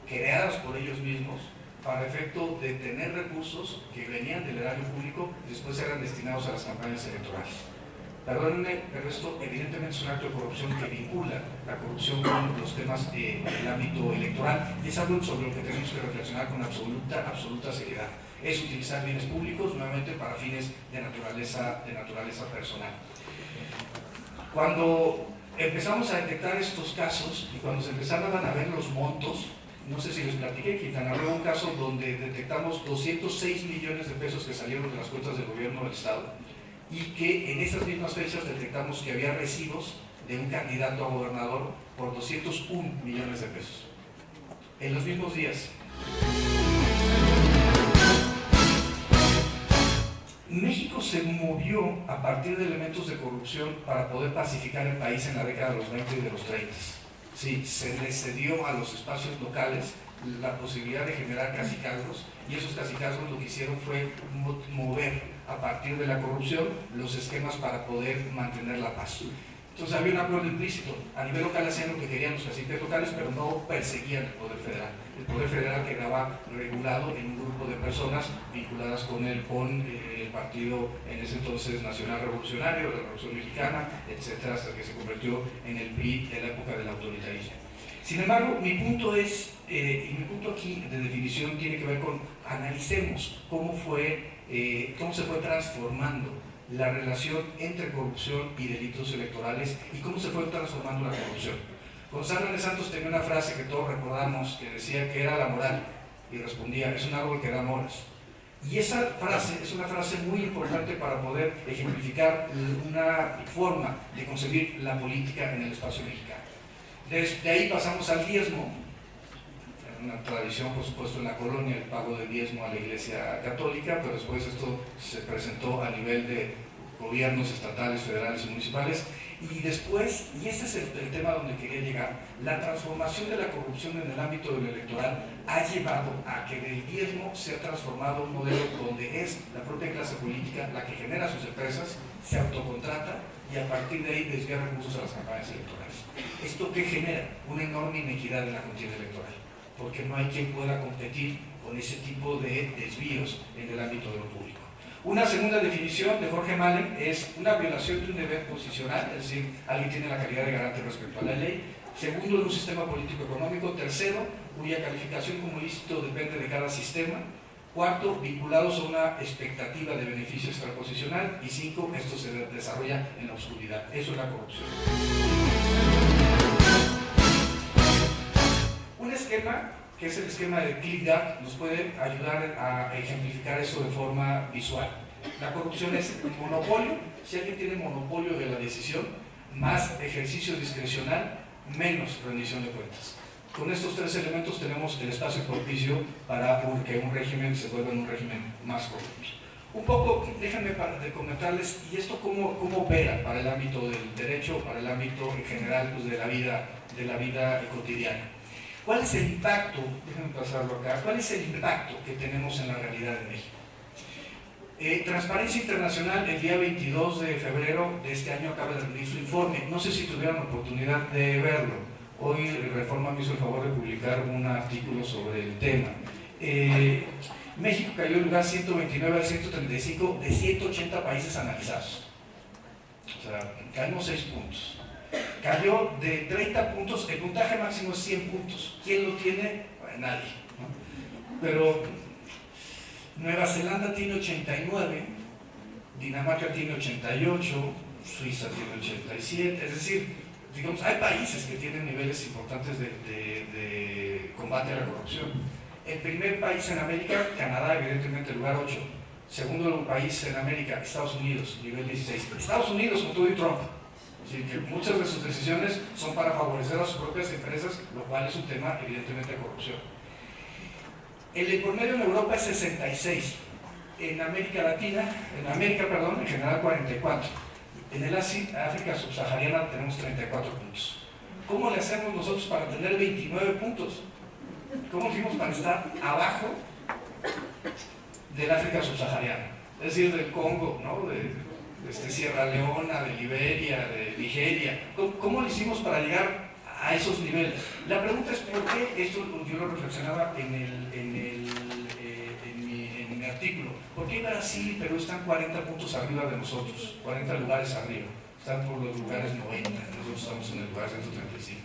creadas por ellos mismos para efecto de tener recursos que venían del erario público y después eran destinados a las campañas electorales. Perdónenme, pero esto evidentemente es un acto de corrupción que vincula la corrupción con los temas del ámbito electoral y es algo sobre lo que tenemos que reflexionar con absoluta seriedad. Es utilizar bienes públicos nuevamente para fines de naturaleza personal. Cuando empezamos a detectar estos casos y cuando se empezaron a ver los montos, no sé si les platiqué, Quintana Roo, un caso donde detectamos 206 millones de pesos que salieron de las cuentas del gobierno del Estado y que en esas mismas fechas detectamos que había recibos de un candidato a gobernador por 201 millones de pesos. En los mismos días. México se movió a partir de elementos de corrupción para poder pacificar el país en la década de los 20 y de los 30. Sí, se le cedió a los espacios locales la posibilidad de generar cacicazgos y esos cacicazgos lo que hicieron fue mover a partir de la corrupción los esquemas para poder mantener la paz. Entonces había un acuerdo implícito. A nivel local hacían lo que querían los caciques locales, pero no perseguían el poder federal. El poder federal quedaba regulado en un grupo de personas vinculadas con el partido en ese entonces Nacional Revolucionario, la Revolución Mexicana, etcétera, hasta que se convirtió en el PRI de la época del autoritarismo. Sin embargo, mi punto aquí de definición tiene que ver con analicemos cómo se fue transformando la relación entre corrupción y delitos electorales y cómo se fue transformando la corrupción. Gonzalo de Santos tenía una frase que todos recordamos que decía que era la moral y respondía, es un árbol que da moras. Y esa frase es una frase muy importante para poder ejemplificar una forma de concebir la política en el espacio mexicano. Desde ahí pasamos al diezmo, una tradición por supuesto en la colonia, el pago de diezmo a la Iglesia Católica, pero después esto se presentó a nivel de gobiernos estatales, federales y municipales, y después, y ese es el tema donde quería llegar, la transformación de la corrupción en el ámbito del electoral ha llevado a que del diezmo se ha transformado un modelo donde es la propia clase política la que genera sus empresas, se autocontrata y a partir de ahí desvía recursos a las campañas electorales. ¿Esto qué genera? Una enorme inequidad en la contienda electoral, porque no hay quien pueda competir con ese tipo de desvíos en el ámbito de lo público. Una segunda definición de Jorge Malem es una violación de un deber posicional, es decir, alguien tiene la calidad de garante respecto a la ley. Segundo, de un sistema político-económico. Tercero, cuya calificación como ilícito depende de cada sistema. Cuarto, vinculados a una expectativa de beneficio extraposicional. Y cinco, esto se desarrolla en la oscuridad. Eso es la corrupción. Un esquema, que es el esquema de ClickDART, nos puede ayudar a ejemplificar eso de forma visual. La corrupción es monopolio. Si alguien tiene monopolio de la decisión, más ejercicio discrecional, menos rendición de cuentas. Con estos tres elementos tenemos el espacio propicio para que un régimen se vuelva un régimen más corrupto. Un poco, déjenme comentarles, y esto cómo opera para el ámbito del derecho, para el ámbito en general pues, de la vida cotidiana. ¿Cuál es el impacto? Déjenme pasarlo acá. ¿Cuál es el impacto que tenemos en la realidad de México? Transparencia Internacional el día 22 de febrero de este año acaba de rendir su informe. No sé si tuvieron oportunidad de verlo. Hoy Reforma me hizo el favor de publicar un artículo sobre el tema. México cayó del lugar 129 al 135 de 180 países analizados. O sea, caímos 6 puntos. Cayó de 30 puntos, el puntaje máximo es 100 puntos. ¿Quién lo tiene? Pues nadie, ¿no? Pero Nueva Zelanda tiene 89, Dinamarca tiene 88, Suiza tiene 87, es decir, digamos, hay países que tienen niveles importantes de combate a la corrupción. El primer país en América, Canadá, evidentemente, lugar 8. Segundo país en América, Estados Unidos, nivel 16. Estados Unidos, con todo y Trump. Así que muchas de sus decisiones son para favorecer a sus propias empresas, lo cual es un tema, evidentemente, de corrupción. El promedio en Europa es 66. En América, en general 44. En el África subsahariana tenemos 34 puntos. ¿Cómo le hacemos nosotros para tener 29 puntos? ¿Cómo hicimos para estar abajo del África subsahariana? Es decir, del Congo, ¿no? de Sierra Leona, de Liberia, de Nigeria. ¿Cómo lo hicimos para llegar a esos niveles? La pregunta es por qué, esto yo lo reflexionaba en mi artículo, ¿por qué Brasil y Perú están 40 puntos arriba de nosotros? 40 lugares arriba. Están por los lugares 90, nosotros estamos en el lugar 135.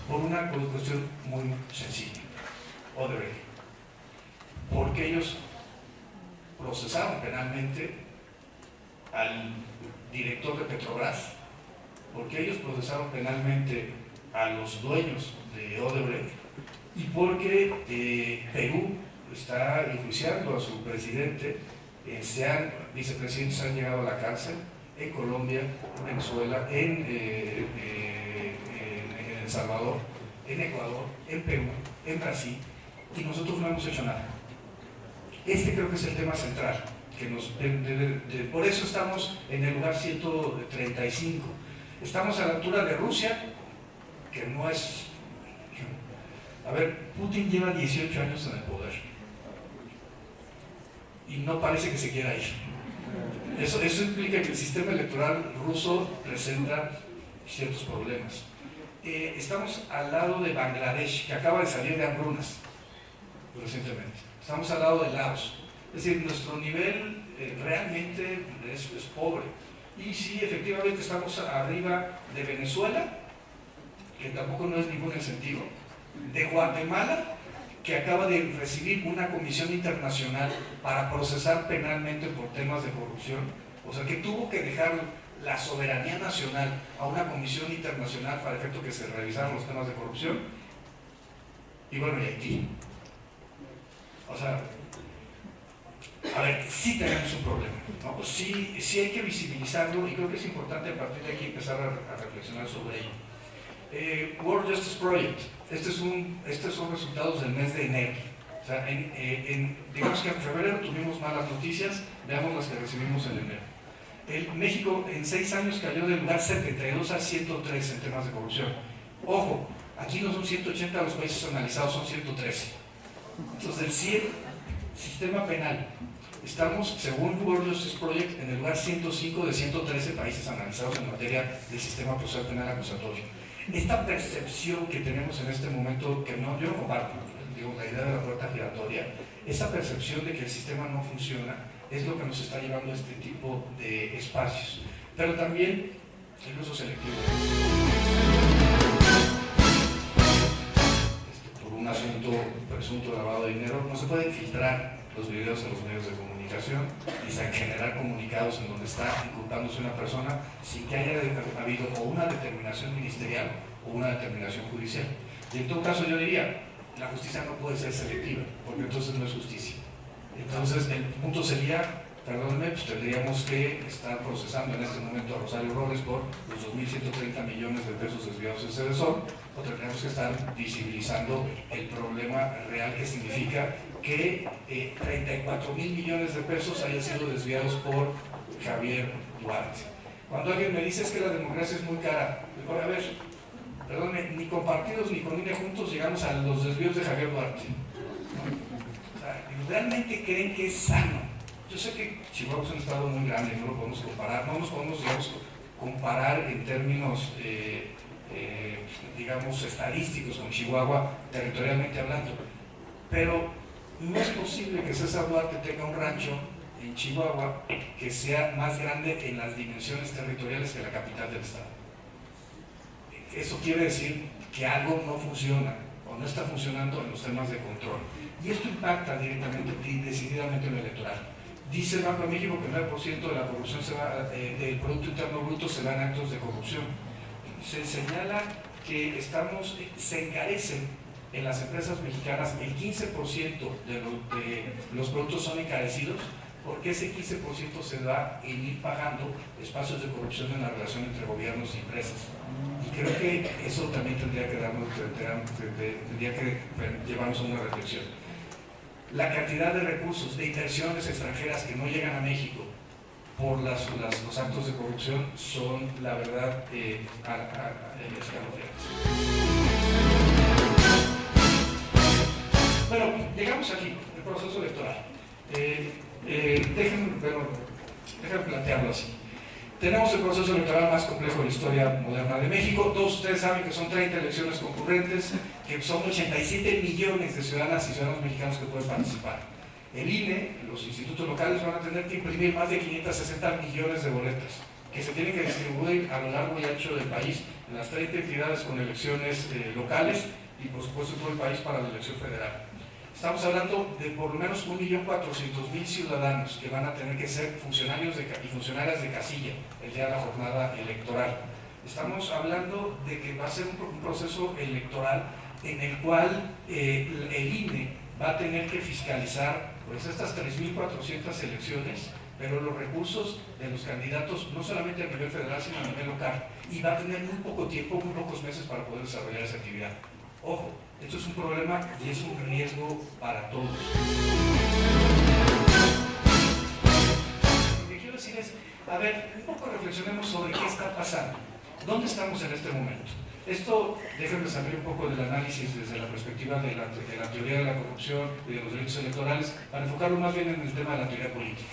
Por una cuestión muy sencilla. Odebrecht. Porque ellos procesaron penalmente al director de Petrobras, porque ellos procesaron penalmente a los dueños de Odebrecht y porque Perú está enjuiciando a su presidente, vicepresidentes han llegado a la cárcel en Colombia, en Venezuela, en El Salvador, en Ecuador, en Perú, en Brasil, y nosotros no hemos hecho nada. Este creo que es el tema central, que por eso estamos en el lugar 135. Estamos a la altura de Rusia, que no es... A ver, Putin lleva 18 años en el poder y no parece que se quiera ir. Eso implica que el sistema electoral ruso presenta ciertos problemas. Estamos al lado de Bangladesh, que acaba de salir de hambrunas recientemente. Estamos al lado de Laos. Es decir, nuestro nivel realmente es pobre. Y sí, efectivamente estamos arriba de Venezuela, que tampoco no es ningún incentivo, de Guatemala, que acaba de recibir una comisión internacional para procesar penalmente por temas de corrupción. O sea, que tuvo que dejar la soberanía nacional a una comisión internacional para efecto que se revisaran los temas de corrupción. Y bueno, y Haití. O sea, a ver, sí tenemos un problema, ¿no? Pues sí hay que visibilizarlo y creo que es importante a partir de aquí empezar a reflexionar sobre ello. World Justice Project, estos son resultados del mes de enero. O sea, digamos que en febrero tuvimos malas noticias, veamos las que recibimos en enero. México en 6 años cayó del lugar 72 a 103 en temas de corrupción. Ojo, aquí no son 180 los países analizados, son 113. Entonces, del 100, sistema penal, estamos, según World Justice Project, en el lugar 105 de 113 países analizados en materia del sistema procesal penal acusatorio. Esta percepción que tenemos en este momento, que no, yo no comparto, digo, la idea de la puerta giratoria, esa percepción de que el sistema no funciona es lo que nos está llevando a este tipo de espacios. Pero también el uso selectivo. Por un asunto presunto de lavado de dinero, no se pueden filtrar los videos en los medios de comunicación y generar comunicados en donde está inculpándose una persona sin que haya habido o una determinación ministerial o una determinación judicial. Y en todo caso yo diría, la justicia no puede ser selectiva, porque entonces no es justicia. Entonces el punto sería, perdónenme, pues tendríamos que estar procesando en este momento a Rosario Robles por los 2.130 millones de pesos desviados en Sedesol, o tendríamos que estar visibilizando el problema real que significa que 34.000 millones de pesos hayan sido desviados por Javier Duarte. Cuando alguien me dice es que la democracia es muy cara, digo, a ver, perdónenme, ni con partidos ni con INE juntos llegamos a los desvíos de Javier Duarte. O sea, ¿realmente creen que es sano? Yo sé que Chihuahua es un estado muy grande, no lo podemos comparar, no nos podemos, digamos, comparar en términos, digamos, estadísticos con Chihuahua, territorialmente hablando, pero no es posible que César Duarte tenga un rancho en Chihuahua que sea más grande en las dimensiones territoriales que la capital del estado. Eso quiere decir que algo no funciona o no está funcionando en los temas de control. Y esto impacta directamente y decididamente en lo electoral. Dice el Banco de México que el 9% de la corrupción del Producto Interno Bruto se va en actos de corrupción. Se señala que se encarecen en las empresas mexicanas, el 15% de los productos son encarecidos, porque ese 15% se da en ir pagando espacios de corrupción en la relación entre gobiernos y empresas. Y creo que eso también tendría que llevarnos a una reflexión. La cantidad de recursos, de inversiones extranjeras que no llegan a México por los actos de corrupción son, la verdad, escalofriantes. Bueno, llegamos aquí, el proceso electoral. Déjenme plantearlo así. Tenemos el proceso electoral más complejo de la historia moderna de México. Todos ustedes saben que son 30 elecciones concurrentes, que son 87 millones de ciudadanas y ciudadanos mexicanos que pueden participar. El INE, los institutos locales van a tener que imprimir más de 560 millones de boletas, que se tienen que distribuir a lo largo y ancho del país, en las 30 entidades con elecciones locales y por supuesto todo el país para la elección federal. Estamos hablando de por lo menos 1.400.000 ciudadanos que van a tener que ser funcionarios y funcionarias de casilla el día de la jornada electoral. Estamos hablando de que va a ser un proceso electoral en el cual el INE va a tener que fiscalizar pues, estas 3.400 elecciones, pero los recursos de los candidatos no solamente a nivel federal sino a nivel local, y va a tener muy poco tiempo, muy pocos meses para poder desarrollar esa actividad. Ojo, esto es un problema y es un riesgo para todos. Lo que quiero decir es, a ver, un poco reflexionemos sobre qué está pasando. ¿Dónde estamos en este momento? Esto, déjenme salir un poco del análisis desde la perspectiva de la teoría de la corrupción y de los delitos electorales, para enfocarlo más bien en el tema de la teoría política.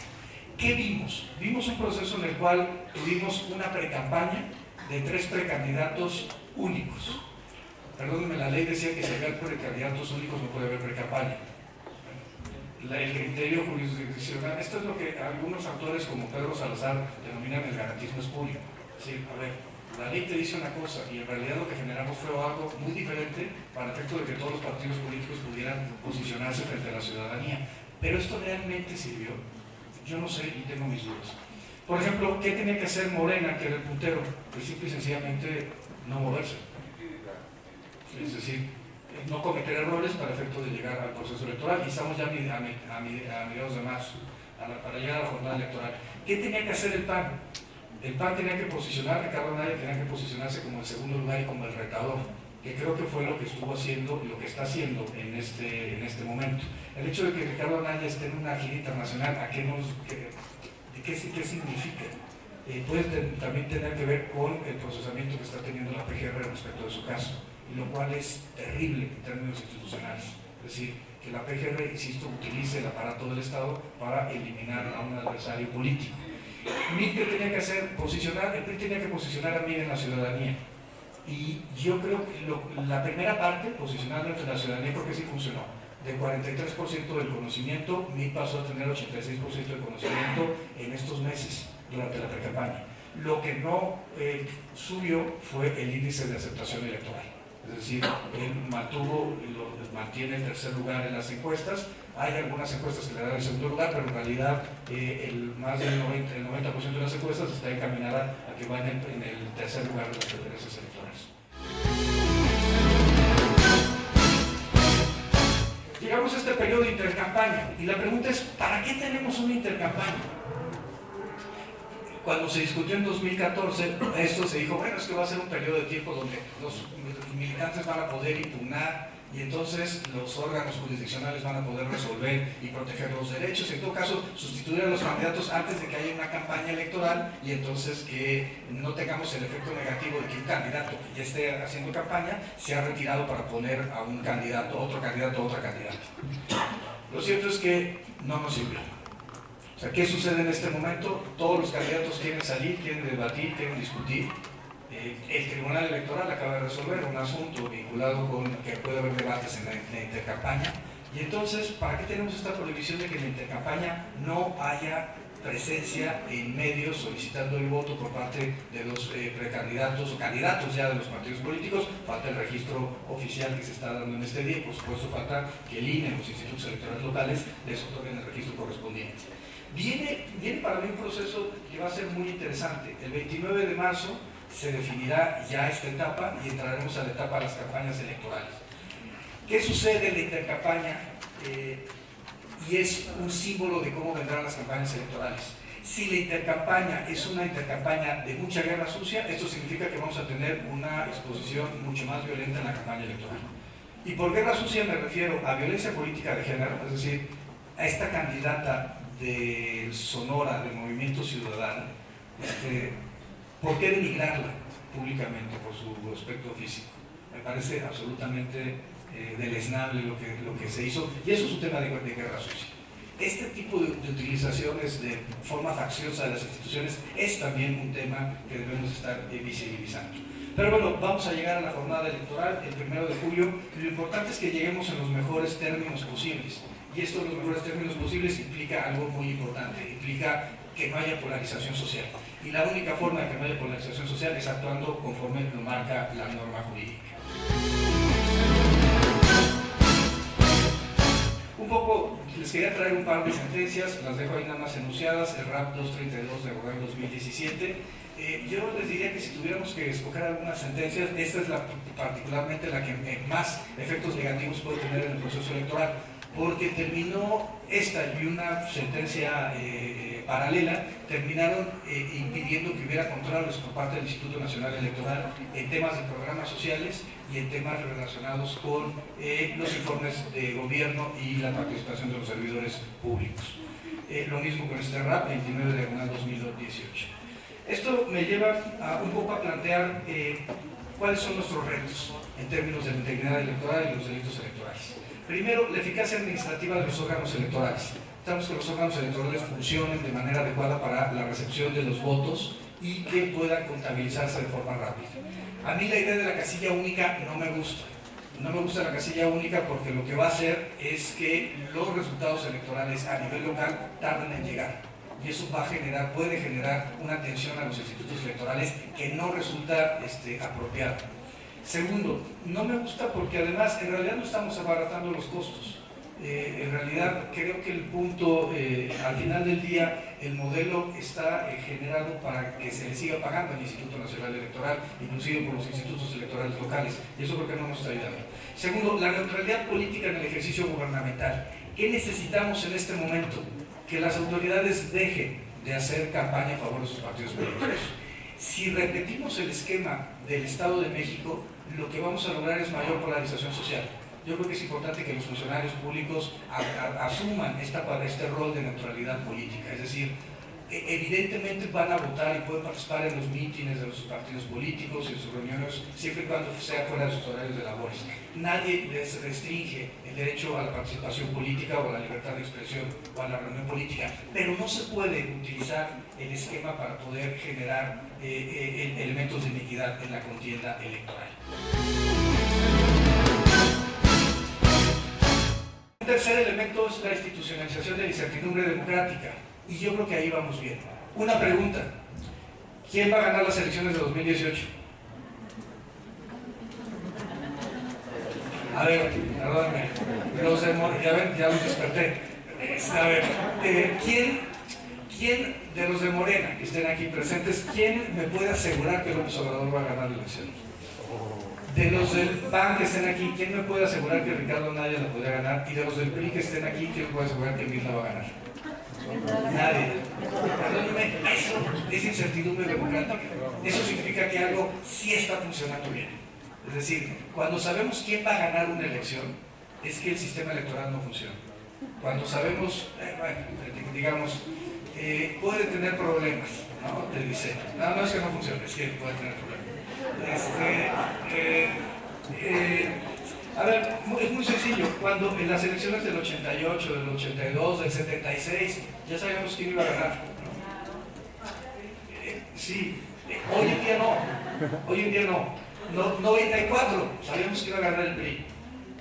¿Qué vimos? Vimos un proceso en el cual tuvimos una precampaña de 3 precandidatos únicos. Perdónenme, la ley decía que si había precandidatos únicos no puede haber precampaña. El criterio jurisdiccional, esto es lo que algunos autores como Pedro Salazar denominan el garantismo espurio. Es decir, a ver, la ley te dice una cosa y en realidad lo que generamos fue algo muy diferente para el efecto de que todos los partidos políticos pudieran posicionarse frente a la ciudadanía. Pero esto realmente sirvió. Yo no sé y tengo mis dudas. Por ejemplo, ¿qué tenía que hacer Morena, que era el puntero? Pues simple y sencillamente no moverse. Es decir, no cometer errores para efecto de llegar al proceso electoral. Y estamos ya a mediados de marzo, para llegar a la jornada electoral. ¿Qué tenía que hacer el PAN? El PAN tenía que posicionar, Ricardo Anaya tenía que posicionarse como el segundo lugar y como el retador, que creo que fue lo que estuvo haciendo y lo que está haciendo en este momento. El hecho de que Ricardo Anaya esté en una gira internacional, ¿qué significa? Puede también tener que ver con el procesamiento que está teniendo la PGR respecto de su caso, y lo cual es terrible en términos institucionales. Es decir, que la PGR, insisto, utilice el aparato del Estado para eliminar a un adversario político. ¿MIT qué tenía que hacer? El PRI tenía que posicionar a MIT en la ciudadanía. Y yo creo que la primera parte, posicionando entre la ciudadanía, creo que sí funcionó. De 43% del conocimiento, MIT pasó a tener 86% del conocimiento en estos meses durante la pre-campaña. Lo que no subió fue el índice de aceptación electoral. Es decir, él mantiene el tercer lugar en las encuestas. Hay algunas encuestas que le dan el segundo lugar, pero en realidad más del 90% de las encuestas está encaminada a que vayan en el tercer lugar de las preferencias electorales. Llegamos a este periodo de intercampaña y la pregunta es, ¿para qué tenemos una intercampaña? Cuando se discutió en 2014, esto se dijo, bueno, es que va a ser un periodo de tiempo donde los militantes van a poder impugnar y entonces los órganos jurisdiccionales van a poder resolver y proteger los derechos, en todo caso sustituir a los candidatos antes de que haya una campaña electoral y entonces que no tengamos el efecto negativo de que un candidato que ya esté haciendo campaña se ha retirado para poner a un candidato, otro candidato, otra candidata. Lo cierto es que no nos sirvió. O sea, ¿qué sucede en este momento? Todos los candidatos quieren salir, quieren debatir, quieren discutir. El Tribunal Electoral acaba de resolver un asunto vinculado con que puede haber debates en la intercampaña. Y entonces, ¿para qué tenemos esta prohibición de que en la intercampaña no haya presencia en medios solicitando el voto por parte de los precandidatos o candidatos ya de los partidos políticos? Falta el registro oficial que se está dando en este día y por supuesto falta que el INE, los institutos electorales locales, les otorguen el registro correspondiente. Viene para mí un proceso que va a ser muy interesante. El 29 de marzo se definirá ya esta etapa y entraremos a la etapa de las campañas electorales. ¿Qué sucede en la intercampaña? Y es un símbolo de cómo vendrán las campañas electorales. Si la intercampaña es una intercampaña de mucha guerra sucia, esto significa que vamos a tener una exposición mucho más violenta en la campaña electoral. Y por guerra sucia me refiero a violencia política de género, es decir, a esta candidata de Sonora, de Movimiento Ciudadano, ¿por qué denigrarla públicamente por su aspecto físico? Me parece absolutamente deleznable lo que se hizo, y eso es un tema de guerra sucia. Este tipo de utilizaciones de forma facciosa de las instituciones es también un tema que debemos estar visibilizando. Pero bueno, vamos a llegar a la jornada electoral el 1 de julio, y lo importante es que lleguemos en los mejores términos posibles. Y esto de los mejores términos posibles implica algo muy importante, implica que no haya polarización social. Y la única forma de que no haya polarización social es actuando conforme lo marca la norma jurídica. Un poco, les quería traer un par de sentencias, las dejo ahí nada más enunciadas, el RAP 232 de Aguilar 2017. Yo les diría que si tuviéramos que escoger algunas sentencias, esta es particularmente la que más efectos negativos puede tener en el proceso electoral, porque terminó esta y una sentencia paralela, terminaron impidiendo que hubiera controles por parte del Instituto Nacional Electoral en temas de programas sociales y en temas relacionados con los informes de gobierno y la participación de los servidores públicos. Lo mismo con este RAP 29 de agosto de 2018. Esto me lleva un poco a plantear cuáles son nuestros retos en términos de la integridad electoral y los delitos electorales. Primero, la eficacia administrativa de los órganos electorales. Necesitamos que los órganos electorales funcionen de manera adecuada para la recepción de los votos y que puedan contabilizarse de forma rápida. A mí la idea de la casilla única no me gusta. No me gusta la casilla única porque lo que va a hacer es que los resultados electorales a nivel local tarden en llegar. Y eso puede generar una tensión a los institutos electorales que no resulta apropiada. Segundo, no me gusta porque además en realidad no estamos abaratando los costos. En realidad creo que el punto, al final del día, el modelo está generado para que se le siga pagando al Instituto Nacional Electoral, inclusive por los institutos electorales locales, y eso creo que no nos está ayudando. Segundo, la neutralidad política en el ejercicio gubernamental. ¿Qué necesitamos en este momento? Que las autoridades dejen de hacer campaña a favor de sus partidos políticos. Si repetimos el esquema del Estado de México, lo que vamos a lograr es mayor polarización social. Yo creo que es importante que los funcionarios públicos asuman este rol de neutralidad política, es decir, evidentemente van a votar y pueden participar en los mítines de los partidos políticos, en sus reuniones, siempre y cuando sea fuera de sus horarios de labores. Nadie les restringe el derecho a la participación política o a la libertad de expresión o a la reunión política, pero no se puede utilizar el esquema para poder generar elementos de iniquidad en la contienda electoral. Un tercer elemento es la institucionalización de la incertidumbre democrática, y yo creo que ahí vamos bien. Una pregunta: ¿quién va a ganar las elecciones de 2018? A ver, perdónenme, ya los desperté. A ver, ¿quién de los de Morena que estén aquí presentes, quién me puede asegurar que López Obrador va a ganar la elección? De los del PAN que estén aquí, ¿quién me puede asegurar que Ricardo Anaya la podría ganar? Y de los del PRI que estén aquí, ¿quién me puede asegurar que Mirna va a ganar? Nadie. Perdónenme, eso es incertidumbre democrática. Eso significa que algo sí está funcionando bien. Es decir, cuando sabemos quién va a ganar una elección, es que el sistema electoral no funciona. Cuando sabemos, digamos, puede tener problemas, ¿no? Te dice, no es que no funcione, es que puede tener problemas. A ver, es muy sencillo. Cuando en las elecciones del 88, del 82, del 76, ya sabíamos quién iba a ganar, ¿no? Sí, hoy en día no. 94, sabíamos que iba a ganar el PRI.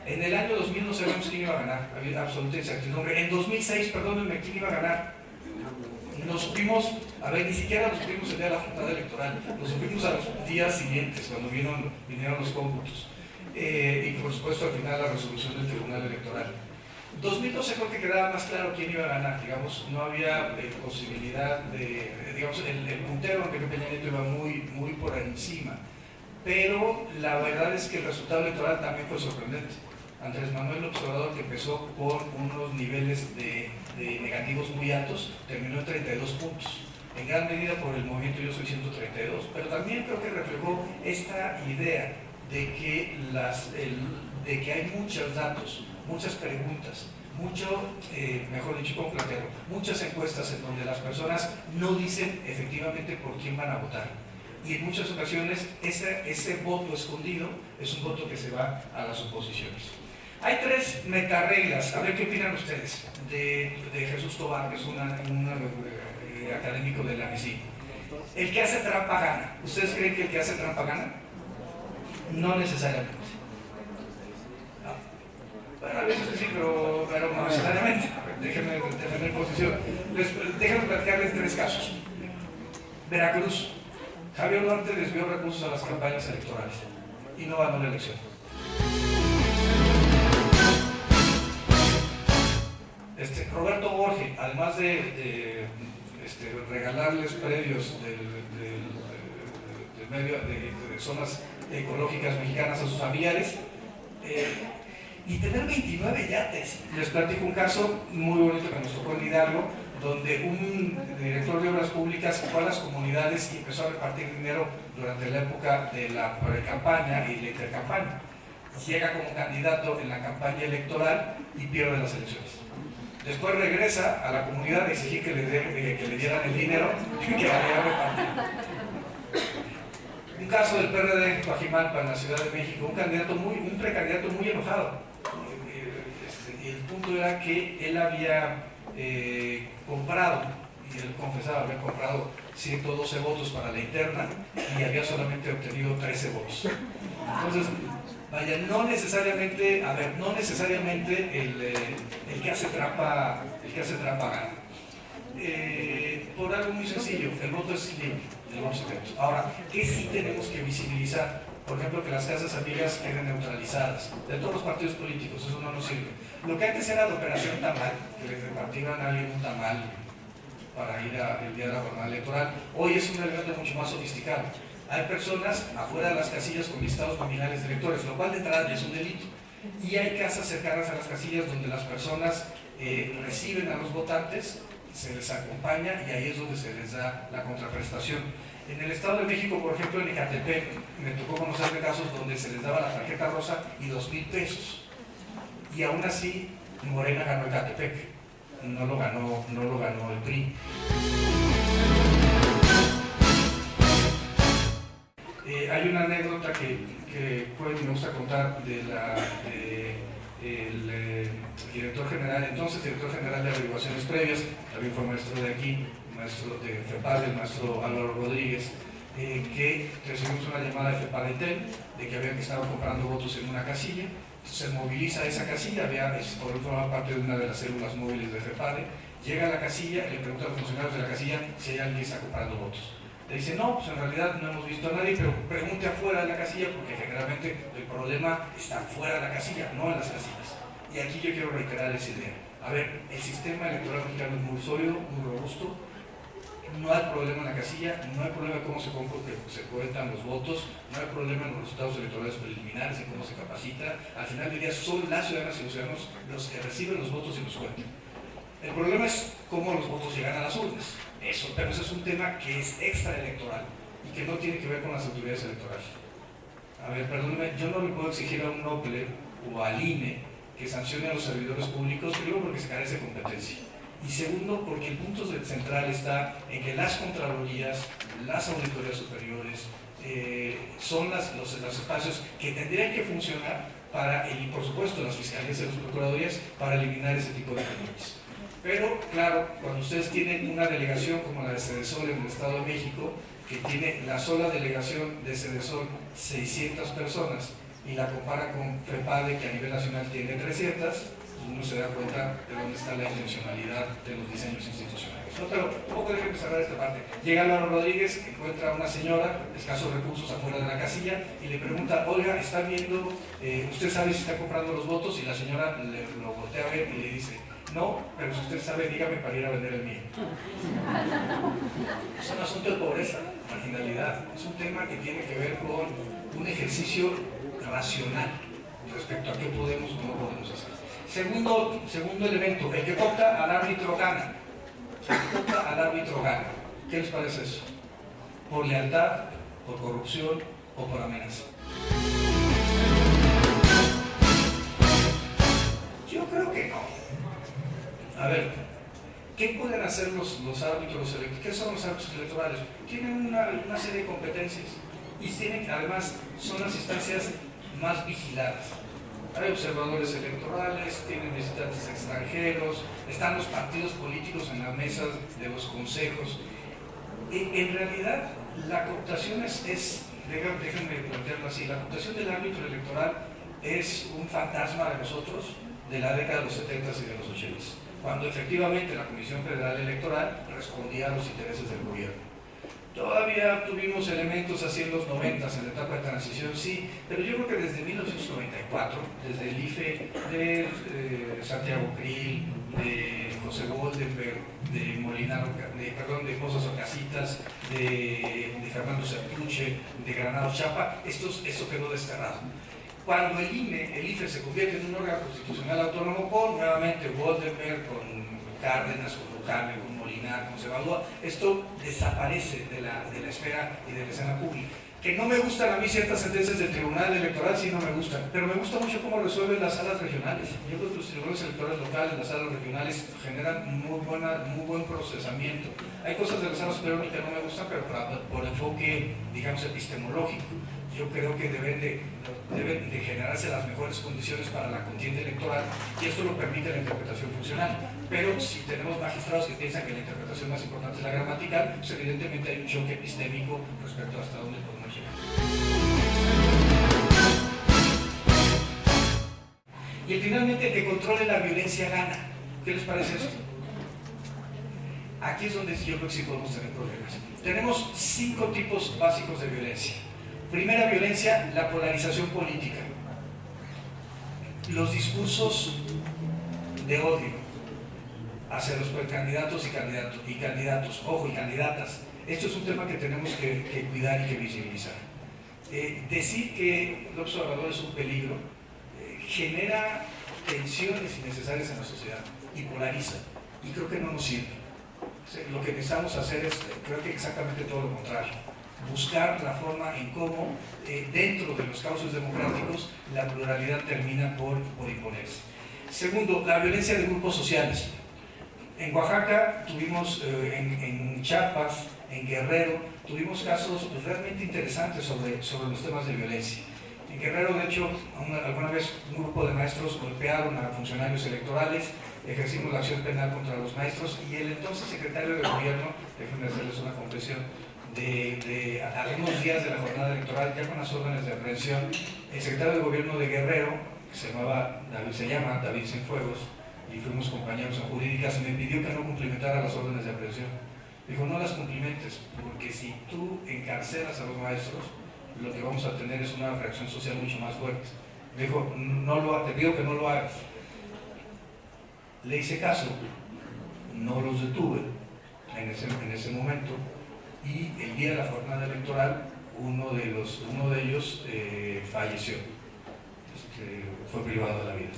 En el año 2000 no sabíamos quién iba a ganar, había absoluta incertidumbre. En 2006, perdónenme, ¿quién iba a ganar? Nos supimos, ni siquiera nos supimos el día de la jornada electoral, nos supimos a los días siguientes, cuando vinieron los cómputos. Y por supuesto al final la resolución del Tribunal Electoral. 2012 creo que quedaba más claro quién iba a ganar, digamos, no había posibilidad de, digamos, el puntero, aunque Peña Nieto iba muy por encima, pero la verdad es que el resultado electoral también fue sorprendente. Andrés Manuel López Obrador, que empezó con unos niveles de negativos muy altos, terminó en 32 puntos, en gran medida por el movimiento Yo Soy 132, pero también creo que reflejó esta idea de que hay muchos datos, muchas preguntas, mejor dicho, ¿cómo plantearlo? Muchas encuestas en donde las personas no dicen efectivamente por quién van a votar. Y en muchas ocasiones ese voto escondido es un voto que se va a las oposiciones. Hay 3 metareglas, a ver qué opinan ustedes, de Jesús Tobar, que es un académico de la MISI. El que hace trampa gana. ¿Ustedes creen que el que hace trampa gana? No necesariamente. Bueno, a veces sí, pero no necesariamente. Déjenme defender posición. Déjenme platicarles 3 casos. Veracruz. Javier Duarte desvió recursos a las campañas electorales y no ganó la elección. Roberto Borges, además de regalarles predios de zonas ecológicas mexicanas a sus familiares, y tener 29 yates. Les platico un caso muy bonito que nos tocó en Hidalgo, donde un director de obras públicas fue a las comunidades y empezó a repartir dinero durante la época de la pre-campaña y la intercampaña. Llega como candidato en la campaña electoral y pierde las elecciones. Después regresa a la comunidad a exigir que le dieran el dinero que había repartido. Un caso del PRD en Coajimalpa, en la Ciudad de México, un precandidato muy enojado. Y el punto era que él había comprado, y él confesaba haber comprado 112 votos para la interna y había solamente obtenido 13 votos. Entonces, vaya, no necesariamente el que hace trampa gana. Por algo muy sencillo, el voto es libre, el voto es secreto. Ahora, ¿qué sí tenemos que visibilizar? Por ejemplo, que las casas amigas queden neutralizadas de todos los partidos políticos, eso no nos sirve. Lo que antes era la operación tamal, que les repartieran a alguien un tamal para ir el día de la jornada electoral, hoy es un elemento mucho más sofisticado. Hay personas afuera de las casillas con listados nominales de electores, lo cual de entrada ya es un delito. Y hay casas cercanas a las casillas donde las personas reciben a los votantes, se les acompaña y ahí es donde se les da la contraprestación. En el Estado de México, por ejemplo, en Ecatepec, me tocó conocer de casos donde se les daba la tarjeta rosa y 2,000 pesos. Y aún así, Morena ganó Ecatepec, no lo ganó el PRI. Hay una anécdota que me gusta contar del director general, entonces director general de averiguaciones previas, también fue maestro de aquí, maestro de FEPADE, el maestro Álvaro Rodríguez, que recibimos una llamada de FEPADETEL de que habían que estaban comprando votos en una casilla. Se moviliza esa casilla, formaba parte de una de las células móviles de FEPADE, llega a la casilla, le pregunta a los funcionarios de la casilla si hay alguien que está comprando votos. Le dice, no, pues en realidad no hemos visto a nadie, pero pregunte afuera de la casilla, porque generalmente el problema está fuera de la casilla, no en las casillas. Y aquí yo quiero reiterar esa idea. A ver, el sistema electoral mexicano es muy sólido, muy robusto, no hay problema en la casilla, no hay problema en cómo se cuentan los votos, no hay problema en los resultados electorales preliminares, en cómo se capacita. Al final del día son las ciudadanas y los ciudadanos los que reciben los votos y los cuentan. El problema es cómo los votos llegan a las urnas. Pero eso es un tema que es extraelectoral y que no tiene que ver con las autoridades electorales. A ver, perdónenme, yo no le puedo exigir a un NOPLE o al INE que sancione a los servidores públicos, primero porque se carece de competencia. Y segundo, porque el punto central está en que las contralorías, las auditorías superiores, son los espacios que tendrían que funcionar y por supuesto las fiscalías y las procuradurías para eliminar ese tipo de crímenes. Pero claro, cuando ustedes tienen una delegación como la de Cedesol en el Estado de México, que tiene la sola delegación de Cedesol 600 personas y la compara con FEPADE, que a nivel nacional tiene 300, uno se da cuenta de dónde está la intencionalidad de los diseños institucionales. No, pero un poco déjenme cerrar esta parte. Llega Álvaro Rodríguez, encuentra a una señora de escasos recursos afuera de la casilla y le pregunta, oiga, ¿está viendo, usted sabe si está comprando los votos? Y la señora lo voltea a ver y le dice, no, pero si usted sabe, dígame para ir a vender el mío. Es un asunto de pobreza, marginalidad. Es un tema que tiene que ver con un ejercicio racional respecto a qué podemos o no podemos hacer. Segundo elemento, el que compra al árbitro gana. El que compra al árbitro gana. ¿Qué les parece eso? ¿Por lealtad, por corrupción o por amenaza? Yo creo que no. A ver, ¿qué pueden hacer los árbitros electorales? ¿Qué son los árbitros electorales? Tienen una serie de competencias y además son las instancias más vigiladas. Hay observadores electorales, tienen visitantes extranjeros, están los partidos políticos en las mesas de los consejos. En realidad, la cooptación déjenme plantearlo así, la cooptación del árbitro electoral es un fantasma de nosotros de la década de los 70s y de los 80s, cuando efectivamente la Comisión Federal Electoral respondía a los intereses del gobierno. Todavía tuvimos elementos así en los 90s, en la etapa de transición, sí, pero yo creo que desde 1994, desde el IFE de Santiago Krill, de José Goldenberg, de Pozos Ocasitas, de Fernando Sertuche, de Granados Chapa, esto quedó desterrado. Cuando el IFE se convierte en un órgano constitucional autónomo con nuevamente Goldenberg, con Cárdenas, con Luján, con Molinar, con Cebadúa, esto desaparece de la esfera y de la escena pública. Que no me gustan a mí ciertas sentencias del Tribunal Electoral, sí no me gustan, pero me gusta mucho cómo resuelven las salas regionales. Yo creo que los tribunales electorales locales, las salas regionales, generan muy buen procesamiento. Hay cosas de la sala superior que no me gustan, pero por enfoque, digamos, epistemológico. Yo creo que deben de generarse las mejores condiciones para la contienda electoral y esto lo permite la interpretación funcional. Pero si tenemos magistrados que piensan que la interpretación más importante es la gramatical, pues evidentemente hay un choque epistémico respecto a hasta dónde podemos llegar. Y finalmente, que controle la violencia gana. ¿Qué les parece esto? Aquí es donde yo creo que sí podemos tener problemas. Tenemos 5 tipos básicos de violencia. Primera violencia, la polarización política. Los discursos de odio hacia los candidatos y candidatos, ojo, y candidatas. Esto es un tema que tenemos que cuidar y que visibilizar. Decir que el observador es un peligro genera tensiones innecesarias en la sociedad y polariza, y creo que no nos sirve. Lo que necesitamos hacer es, creo que exactamente todo lo contrario. Buscar la forma en cómo, dentro de los cauces democráticos, la pluralidad termina por imponerse. Segundo, la violencia de grupos sociales. En Oaxaca tuvimos, en Chiapas, en Guerrero, tuvimos casos realmente interesantes sobre los temas de violencia. En Guerrero, de hecho, alguna vez un grupo de maestros golpearon a funcionarios electorales, ejercimos la acción penal contra los maestros y el entonces secretario de gobierno, déjenme hacerles una confesión, a unos días de la jornada electoral, ya con las órdenes de aprehensión, el secretario de gobierno de Guerrero, que se llama David Cienfuegos, y fuimos compañeros en jurídicas, me pidió que no cumplimentara las órdenes de aprehensión. Dijo, no las cumplimentes, porque si tú encarcelas a los maestros, lo que vamos a tener es una reacción social mucho más fuerte. Me dijo, te pido que no lo hagas. Le hice caso, no los detuve en ese momento, y el día de la jornada electoral uno de ellos falleció, fue privado de la vida.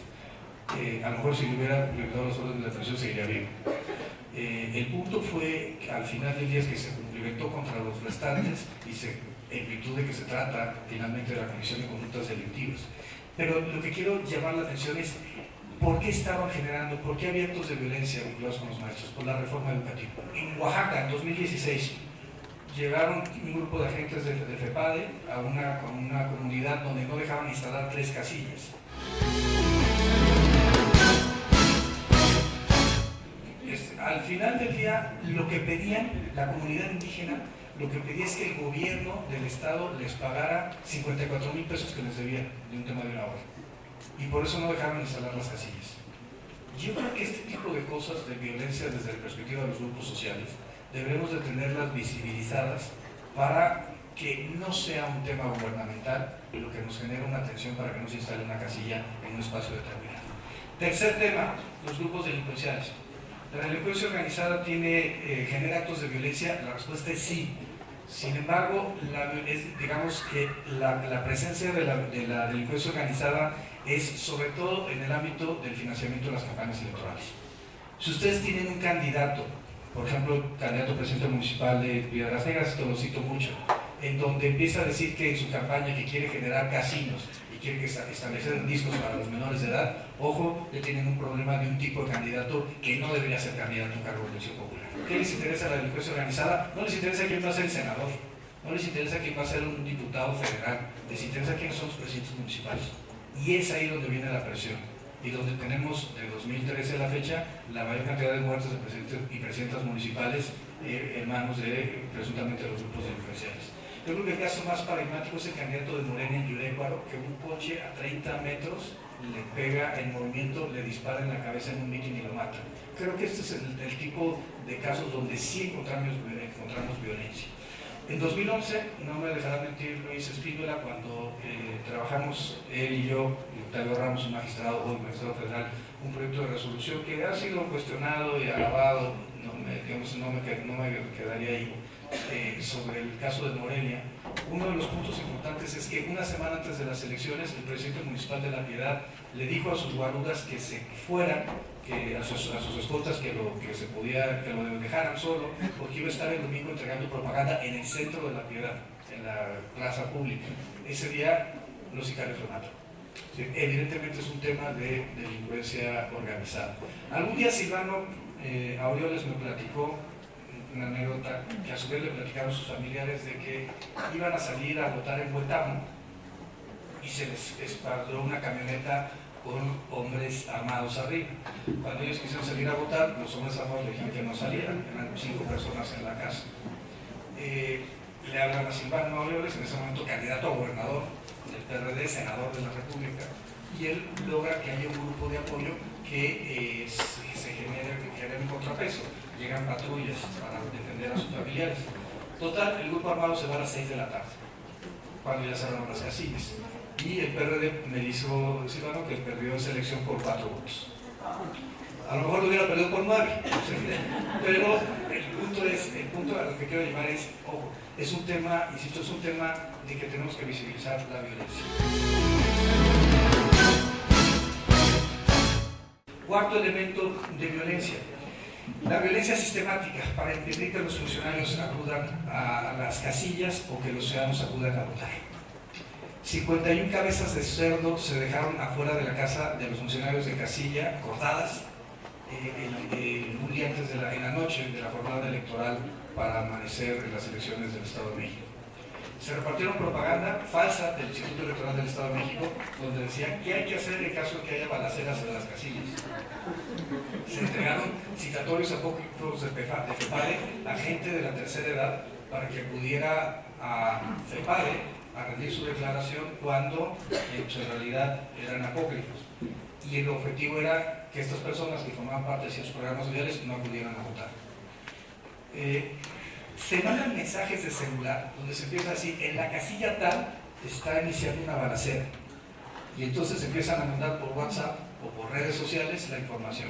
A lo mejor si le hubiera cumplimentado las órdenes de aprehensión seguiría vivo. El punto fue que al final del día es que se cumplimentó contra los restantes en virtud de que se trata finalmente de la comisión de conductas delictivas. Pero lo que quiero llamar la atención es ¿por qué estaban generando, por qué había actos de violencia vinculados con los maestros? Por la reforma educativa. En Oaxaca, en 2016, llegaron un grupo de agentes de FEPADE a una comunidad donde no dejaban instalar 3 casillas. Al final del día, lo que pedían la comunidad indígena, lo que pedía es que el gobierno del estado les pagara 54,000 pesos que les debían de un tema de una obra. Y por eso no dejaron instalar las casillas. Yo creo que este tipo de cosas de violencia desde la perspectiva de los grupos sociales deberemos de tenerlas visibilizadas para que no sea un tema gubernamental lo que nos genera una atención para que no se instale una casilla en un espacio determinado. Tercer tema, los grupos delincuenciales. ¿La delincuencia organizada genera actos de violencia? La respuesta es sí. Sin embargo, digamos que la presencia de la delincuencia organizada es sobre todo en el ámbito del financiamiento de las campañas electorales. Si ustedes tienen un candidato, por ejemplo, candidato presidente municipal de Piedras Negras, esto lo cito mucho, en donde empieza a decir que en su campaña que quiere generar casinos y quiere establecer discos para los menores de edad, ojo, ya tienen un problema de un tipo de candidato que no debería ser candidato a un cargo de elección popular. ¿Qué les interesa la delincuencia organizada? No les interesa quién va a ser el senador, no les interesa quién va a ser un diputado federal, les interesa quiénes son los presidentes municipales. Y es ahí donde viene la presión y donde tenemos de 2013 a la fecha la mayor cantidad de muertes de presidentes y presidentas municipales en manos de presuntamente los grupos delincuenciales. Yo creo que el caso más paradigmático es el candidato de Morena en Yurécuaro, que un coche a 30 metros le pega en movimiento, le dispara en la cabeza en un mitin y lo mata. Creo que este es el tipo de casos donde sí encontramos violencia. En 2011, no me dejará mentir Luis Espínola, cuando trabajamos él y yo, y Octavio Ramos, un magistrado, hoy magistrado federal, un proyecto de resolución que ha sido cuestionado y alabado, no me quedaría ahí, sobre el caso de Morelia. Uno de los puntos importantes es que una semana antes de las elecciones, el presidente municipal de La Piedad le dijo a sus guaruras que se fueran, a sus escoltas que lo dejaran solo, porque iba a estar el domingo entregando propaganda en el centro de La Piedad, en la plaza pública. Ese día los sicarios lo matan. Evidentemente es un tema de delincuencia organizada. Algún día Silvano Aureoles me platicó una anécdota que a su vez le platicaron sus familiares de que iban a salir a votar en Huetamo y se les espaldró una camioneta con hombres armados arriba. Cuando ellos quisieron salir a votar, los hombres armados le dijeron que no salieran, eran 5 personas en la casa. Le hablan a Silvano Aureoles, en ese momento candidato a gobernador del PRD, senador de la República, y él logra que haya un grupo de apoyo que se genere un contrapeso. Llegan patrullas para defender a sus familiares. Total, el grupo armado se va a las 6 de la tarde, cuando ya cerraron las casillas. Y el PRD me dijo Silvano que perdió esa elección por 4 votos. A lo mejor lo hubiera perdido por 9, pero el punto a lo que quiero llevar es, ojo, es un tema, insisto, es un tema de que tenemos que visibilizar la violencia. Cuarto elemento de violencia. La violencia sistemática, para impedir que los funcionarios acudan a las casillas o que los ciudadanos acudan a votar. 51 cabezas de cerdo se dejaron afuera de la casa de los funcionarios de casilla, cortadas, un día antes en la noche de la jornada electoral para amanecer en las elecciones del Estado de México. Se repartieron propaganda falsa del Instituto Electoral del Estado de México, donde decían qué hay que hacer en caso de que haya balaceras en las casillas. Se entregaron citatorios apócrifos de FEPADE a gente de la tercera edad para que acudiera a FEPADE a rendir su declaración cuando en realidad eran apócrifos. Y el objetivo era que estas personas que formaban parte de ciertos programas sociales no acudieran a votar. Se mandan mensajes de celular donde se empieza a decir, en la casilla tal está iniciando una balacera. Y entonces empiezan a mandar por WhatsApp o por redes sociales la información.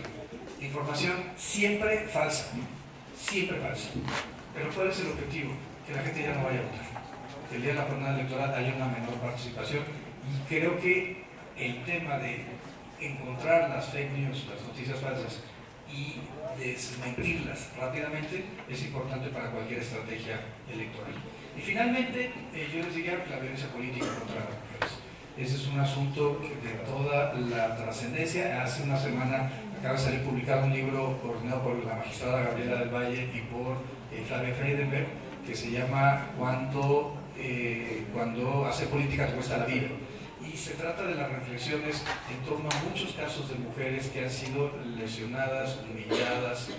Información siempre falsa, siempre falsa. Pero ¿cuál es el objetivo? Que la gente ya no vaya a votar. Que el día de la jornada electoral haya una menor participación. Y creo que el tema de encontrar las fake news, las noticias falsas, y desmentirlas rápidamente es importante para cualquier estrategia electoral. Y finalmente, yo les diría la violencia política contra las mujeres. Ese es un asunto de toda la trascendencia. Hace una semana acaba de salir publicado un libro coordinado por la magistrada Gabriela del Valle y por Flavia Freidenberg, que se llama Cuando hacer política te cuesta la vida. Y se trata de las reflexiones en torno a muchos casos de mujeres que han sido lesionadas, humilladas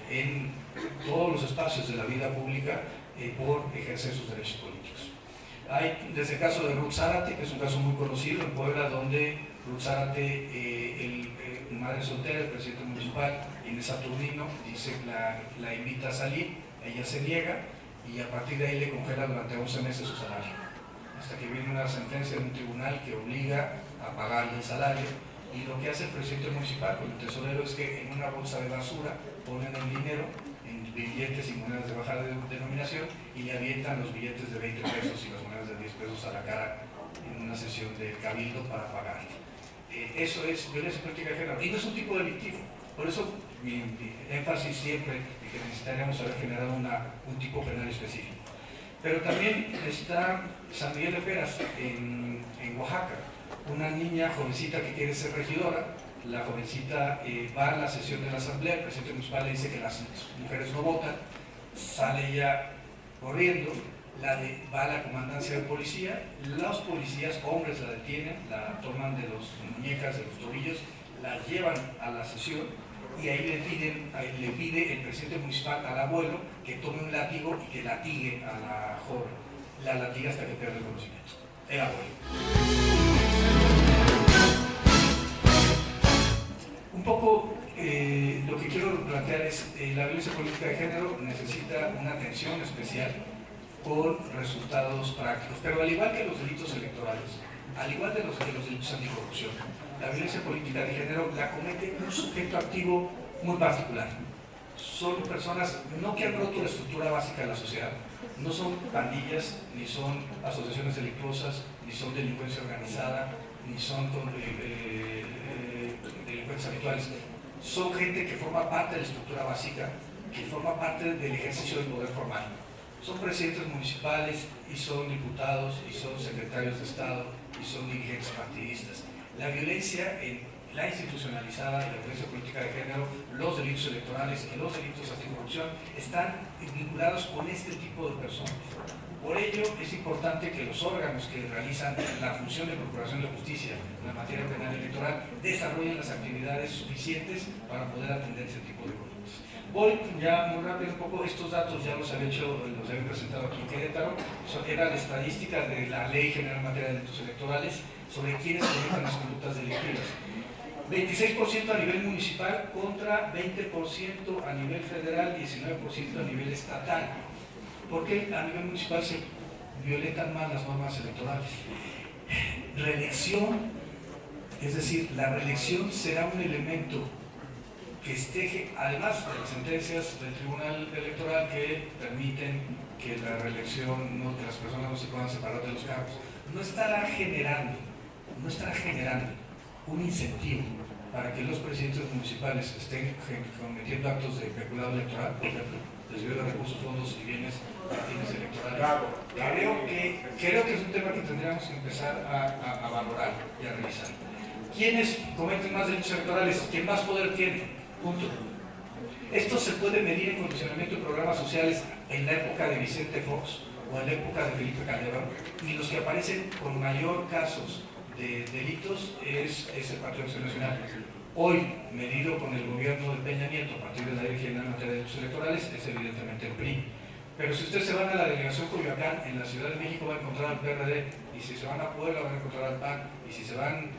en todos los espacios de la vida pública por ejercer sus derechos políticos. Hay desde el caso de Ruth Zárate, que es un caso muy conocido en Puebla, donde Ruth Zárate, madre soltera, el presidente municipal, Inés Saturnino, dice la invita a salir, ella se niega y a partir de ahí le congela durante 11 meses su salario, hasta que viene una sentencia de un tribunal que obliga a pagarle el salario, y lo que hace el presidente municipal con el tesorero es que en una bolsa de basura ponen el dinero en billetes y monedas de baja denominación y le avientan los billetes de 20 pesos y las monedas de 10 pesos a la cara en una sesión de cabildo para pagarle. Eso es violencia política de género y no es un tipo delictivo. Por eso mi énfasis siempre en que necesitaríamos haber generado un tipo penal específico. Pero también está San Miguel de Peras, en Oaxaca, una niña jovencita que quiere ser regidora. La jovencita va a la sesión de la asamblea, el presidente municipal le dice que las mujeres no votan, sale ella corriendo, va a la comandancia de policía, los policías, hombres, la detienen, la toman de las muñecas, de los tobillos, la llevan a la sesión y ahí le pide el presidente municipal al abuelo que tome un látigo y que latigue a la joven. La latiga hasta que pierde el conocimiento. El abuelo. Un poco lo que quiero plantear es la violencia política de género necesita una atención especial con resultados prácticos, pero al igual que los delitos electorales, al igual de los delitos anticorrupción, la violencia política de género la comete un sujeto activo muy particular. Son personas no que han roto la estructura básica de la sociedad, no son pandillas, ni son asociaciones delictuosas, ni son delincuencia organizada, ni son delincuentes habituales. Son gente que forma parte de la estructura básica, que forma parte del ejercicio del poder formal. Son presidentes municipales, y son diputados, y son secretarios de Estado, y son dirigentes partidistas. La violencia la institucionalizada, la violencia política de género, los delitos electorales y los delitos anticorrupción están vinculados con este tipo de personas. Por ello es importante que los órganos que realizan la función de procuración de justicia en la materia penal electoral desarrollen las actividades suficientes para poder atender ese tipo de conductas. Voy ya muy rápido un poco, estos datos ya los había presentado aquí en Querétaro, era la estadística de la Ley General en materia de delitos electorales sobre quienes cometen las conductas delictivas. 26% a nivel municipal contra 20% a nivel federal, 19% a nivel estatal. ¿Por qué a nivel municipal se violentan más las normas electorales? Reelección, es decir, la reelección será un elemento que esteje, además de las sentencias del Tribunal Electoral que permiten que la reelección, que las personas no se puedan separar de los cargos, no estará generando un incentivo para que los presidentes municipales estén cometiendo actos de peculado electoral, por ejemplo, desvío de recursos, fondos y bienes para fines electorales. Creo que es un tema que tendríamos que empezar a valorar y a revisar. ¿Quiénes cometen más delitos electorales? ¿Quién más poder tiene? Punto. Esto se puede medir en condicionamiento de programas sociales en la época de Vicente Fox o en la época de Felipe Calderón, y los que aparecen con mayor casos de delitos es el Partido Acción Nacional. Hoy, medido con el gobierno de Peña Nieto a partir de la Ley General en materia de delitos electorales, es evidentemente el PRI. Pero si ustedes se van a la delegación Coyoacán, en la Ciudad de México va a encontrar al PRD, y si se van a Puebla van a encontrar al PAN, y si se van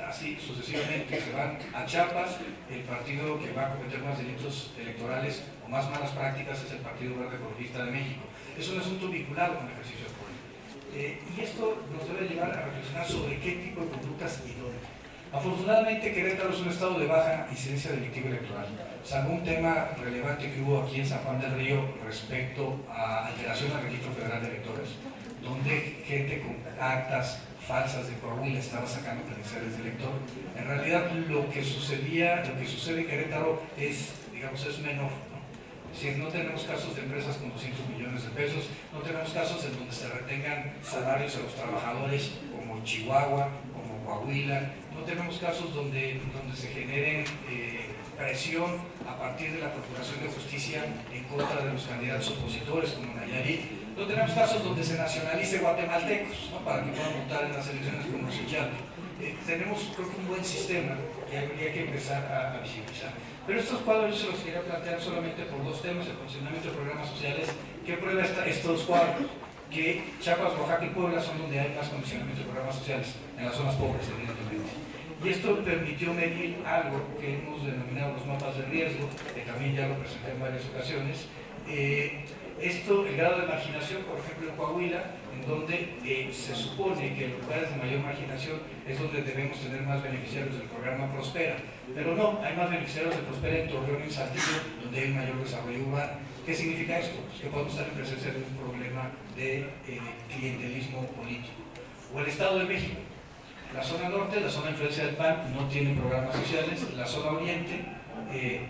así sucesivamente, se van a Chiapas, el partido que va a cometer más delitos electorales o más malas prácticas es el Partido Verde Ecologista de México. Es un asunto vinculado con el ejercicio de poder. Y esto nos debe llevar a reflexionar sobre qué tipo de conductas y dónde. Afortunadamente, Querétaro es un estado de baja incidencia delictiva electoral. Salvo un tema relevante que hubo aquí en San Juan del Río respecto a alteración al registro federal de electores, donde gente con actas falsas de Coahuila estaba sacando credenciales de elector. En realidad, lo que sucede en Querétaro es, digamos, es menor, ¿no? Es decir, no tenemos casos de empresas con 200 millones de pesos, no tenemos casos en donde se retengan salarios a los trabajadores como Chihuahua, como Coahuila, no tenemos casos donde se generen presión a partir de la Procuración de Justicia en contra de los candidatos opositores como Nayarit. No tenemos casos donde se nacionalice guatemaltecos, ¿no?, para que puedan votar en las elecciones como Suchialpa. Tenemos, creo que, un buen sistema que habría que empezar a visibilizar. Pero estos cuadros yo se los quería plantear solamente por dos temas: el funcionamiento de programas sociales. ¿Qué prueba estos cuadros? Que Chiapas, Oaxaca y Puebla son donde hay más condicionamiento de programas sociales, en las zonas pobres, evidentemente. Y esto permitió medir algo que hemos denominado los mapas de riesgo, que también ya lo presenté en varias ocasiones. El grado de marginación, por ejemplo, en Coahuila, en donde se supone que en los lugares de mayor marginación es donde debemos tener más beneficiarios del programa Prospera. Pero no, hay más beneficiarios de Prospera en Torreón y en Saltillo, donde hay un mayor desarrollo urbano. ¿Qué significa esto? Pues que podemos estar en presencia de un problema de clientelismo político. O el Estado de México. La zona norte, la zona de influencia del PAN, no tiene programas sociales. La zona oriente,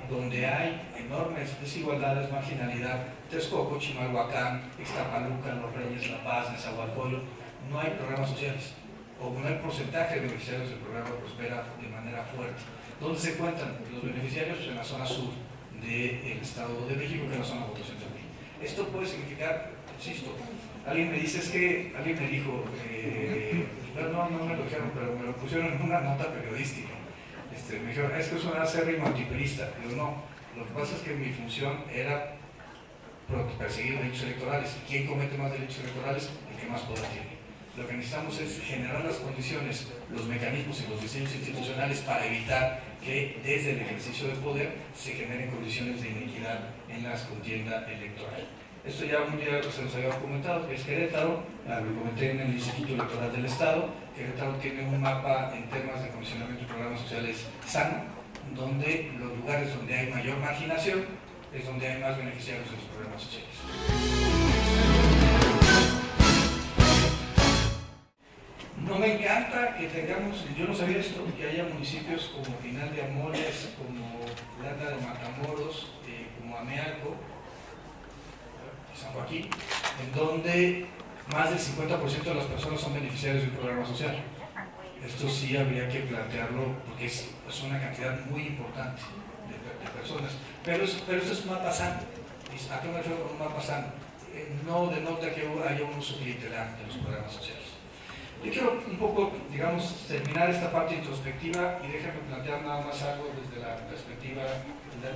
donde hay enormes desigualdades, marginalidad, Texcoco, Chimalhuacán, Ixtapaluca, Los Reyes, La Paz, Nezahualcóyotl, no hay programas sociales, o no hay porcentaje de beneficiarios del programa Prospera de manera fuerte. ¿Dónde se encuentran los beneficiarios? Pues en la zona sur del Estado de México, que es la zona de votación también. Esto puede significar, insisto, alguien me dice, alguien me dijo, no me lo dijeron, pero me lo pusieron en una nota periodística. Me dijeron, es que es una acérrimo antiprista. Pero no, lo que pasa es que mi función era perseguir delitos electorales. ¿Quién comete más delitos electorales? El que más poder tiene. Lo que necesitamos es generar las condiciones, los mecanismos y los diseños institucionales para evitar que desde el ejercicio del poder se generen condiciones de inequidad en la contienda electoral. Esto ya un día se nos había comentado, que es Querétaro, lo comenté en el Instituto Electoral del Estado. Querétaro tiene un mapa en temas de condicionamiento de programas sociales sano, donde los lugares donde hay mayor marginación es donde hay más beneficiarios de los programas sociales. No me encanta que tengamos, yo no sabía esto, que haya municipios como Pinal de Amoles, como Plata de Matamoros, como Amealco, San Joaquín, en donde más del 50% de las personas son beneficiarios de un programa social. Esto sí habría que plantearlo porque es una cantidad muy importante de personas. Pero esto es un mapa sano. ¿A qué me refiero con un mapa sano? No denota que haya un uso clientelar de los programas sociales. Yo quiero un poco, digamos, terminar esta parte introspectiva y déjame plantear nada más algo desde la perspectiva,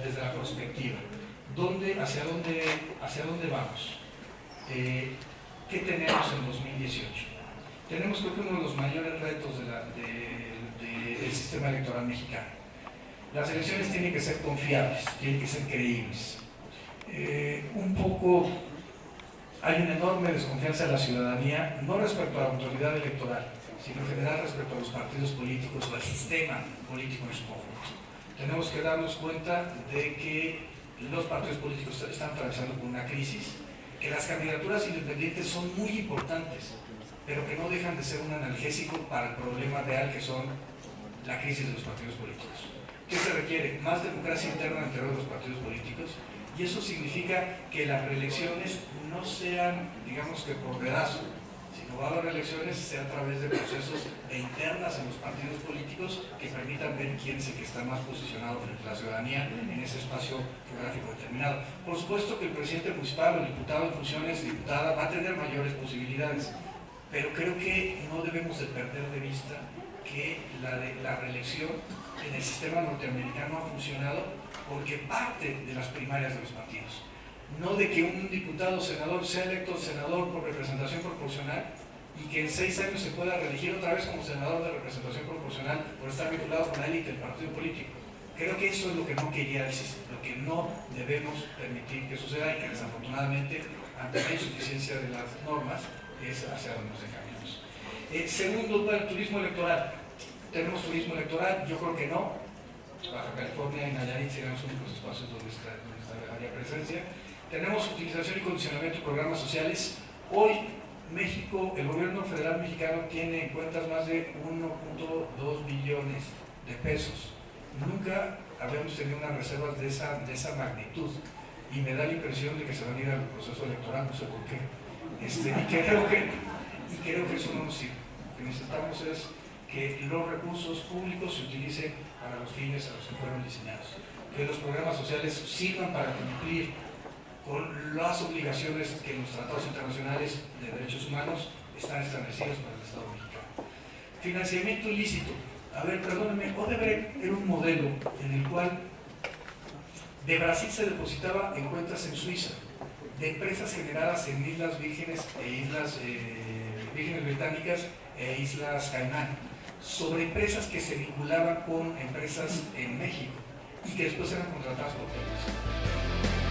desde la prospectiva. ¿Hacia dónde vamos? ¿Qué tenemos en 2018? Tenemos, creo que, uno de los mayores retos del sistema electoral mexicano. Las elecciones tienen que ser confiables, tienen que ser creíbles. Un poco hay una enorme desconfianza de la ciudadanía, no respecto a la autoridad electoral, sino en general respecto a los partidos políticos o al sistema político en su conjunto. Tenemos que darnos cuenta de que los partidos políticos están atravesando por una crisis, que las candidaturas independientes son muy importantes, pero que no dejan de ser un analgésico para el problema real que son la crisis de los partidos políticos. ¿Qué se requiere? Más democracia interna entre los partidos políticos, y eso significa que las reelecciones no sean, digamos que por dedazo, Si no va a haber elecciones, sea a través de procesos de internas en los partidos políticos que permitan ver quién es el que está más posicionado frente a la ciudadanía en ese espacio geográfico determinado. Por supuesto que el presidente municipal o el diputado en funciones, diputada, va a tener mayores posibilidades, pero creo que no debemos de perder de vista que la reelección en el sistema norteamericano ha funcionado porque parte de las primarias de los partidos. No de que un diputado o senador sea electo senador por representación proporcional y que en 6 años se pueda reelegir otra vez como senador de representación proporcional por estar vinculado con la élite del partido político. Creo que eso es lo que no quería decir, lo que no debemos permitir que suceda y que desafortunadamente, ante la insuficiencia de las normas, es hacia donde nos encaminamos. Segundo, el turismo electoral. ¿Tenemos turismo electoral? Yo creo que no. Baja California y Nayarit serán los únicos espacios donde haría presencia. Tenemos utilización y condicionamiento de programas sociales. Hoy México, el gobierno federal mexicano tiene en cuentas más de 1.2 billones de pesos. Nunca habíamos tenido unas reservas de esa magnitud y me da la impresión de que se van a ir al proceso electoral, no sé por qué. Y creo que eso no nos sirve. Lo que necesitamos es que los recursos públicos se utilicen para los fines a los que fueron diseñados. Que los programas sociales sirvan para cumplir con las obligaciones que los tratados internacionales de derechos humanos están establecidos para el Estado mexicano. Financiamiento ilícito. A ver, perdónenme, Odebrecht era un modelo en el cual de Brasil se depositaba en cuentas en Suiza, de empresas generadas en Islas Vírgenes e Islas Vírgenes Británicas e Islas Caimán, sobre empresas que se vinculaban con empresas en México y que después eran contratadas por Televisa.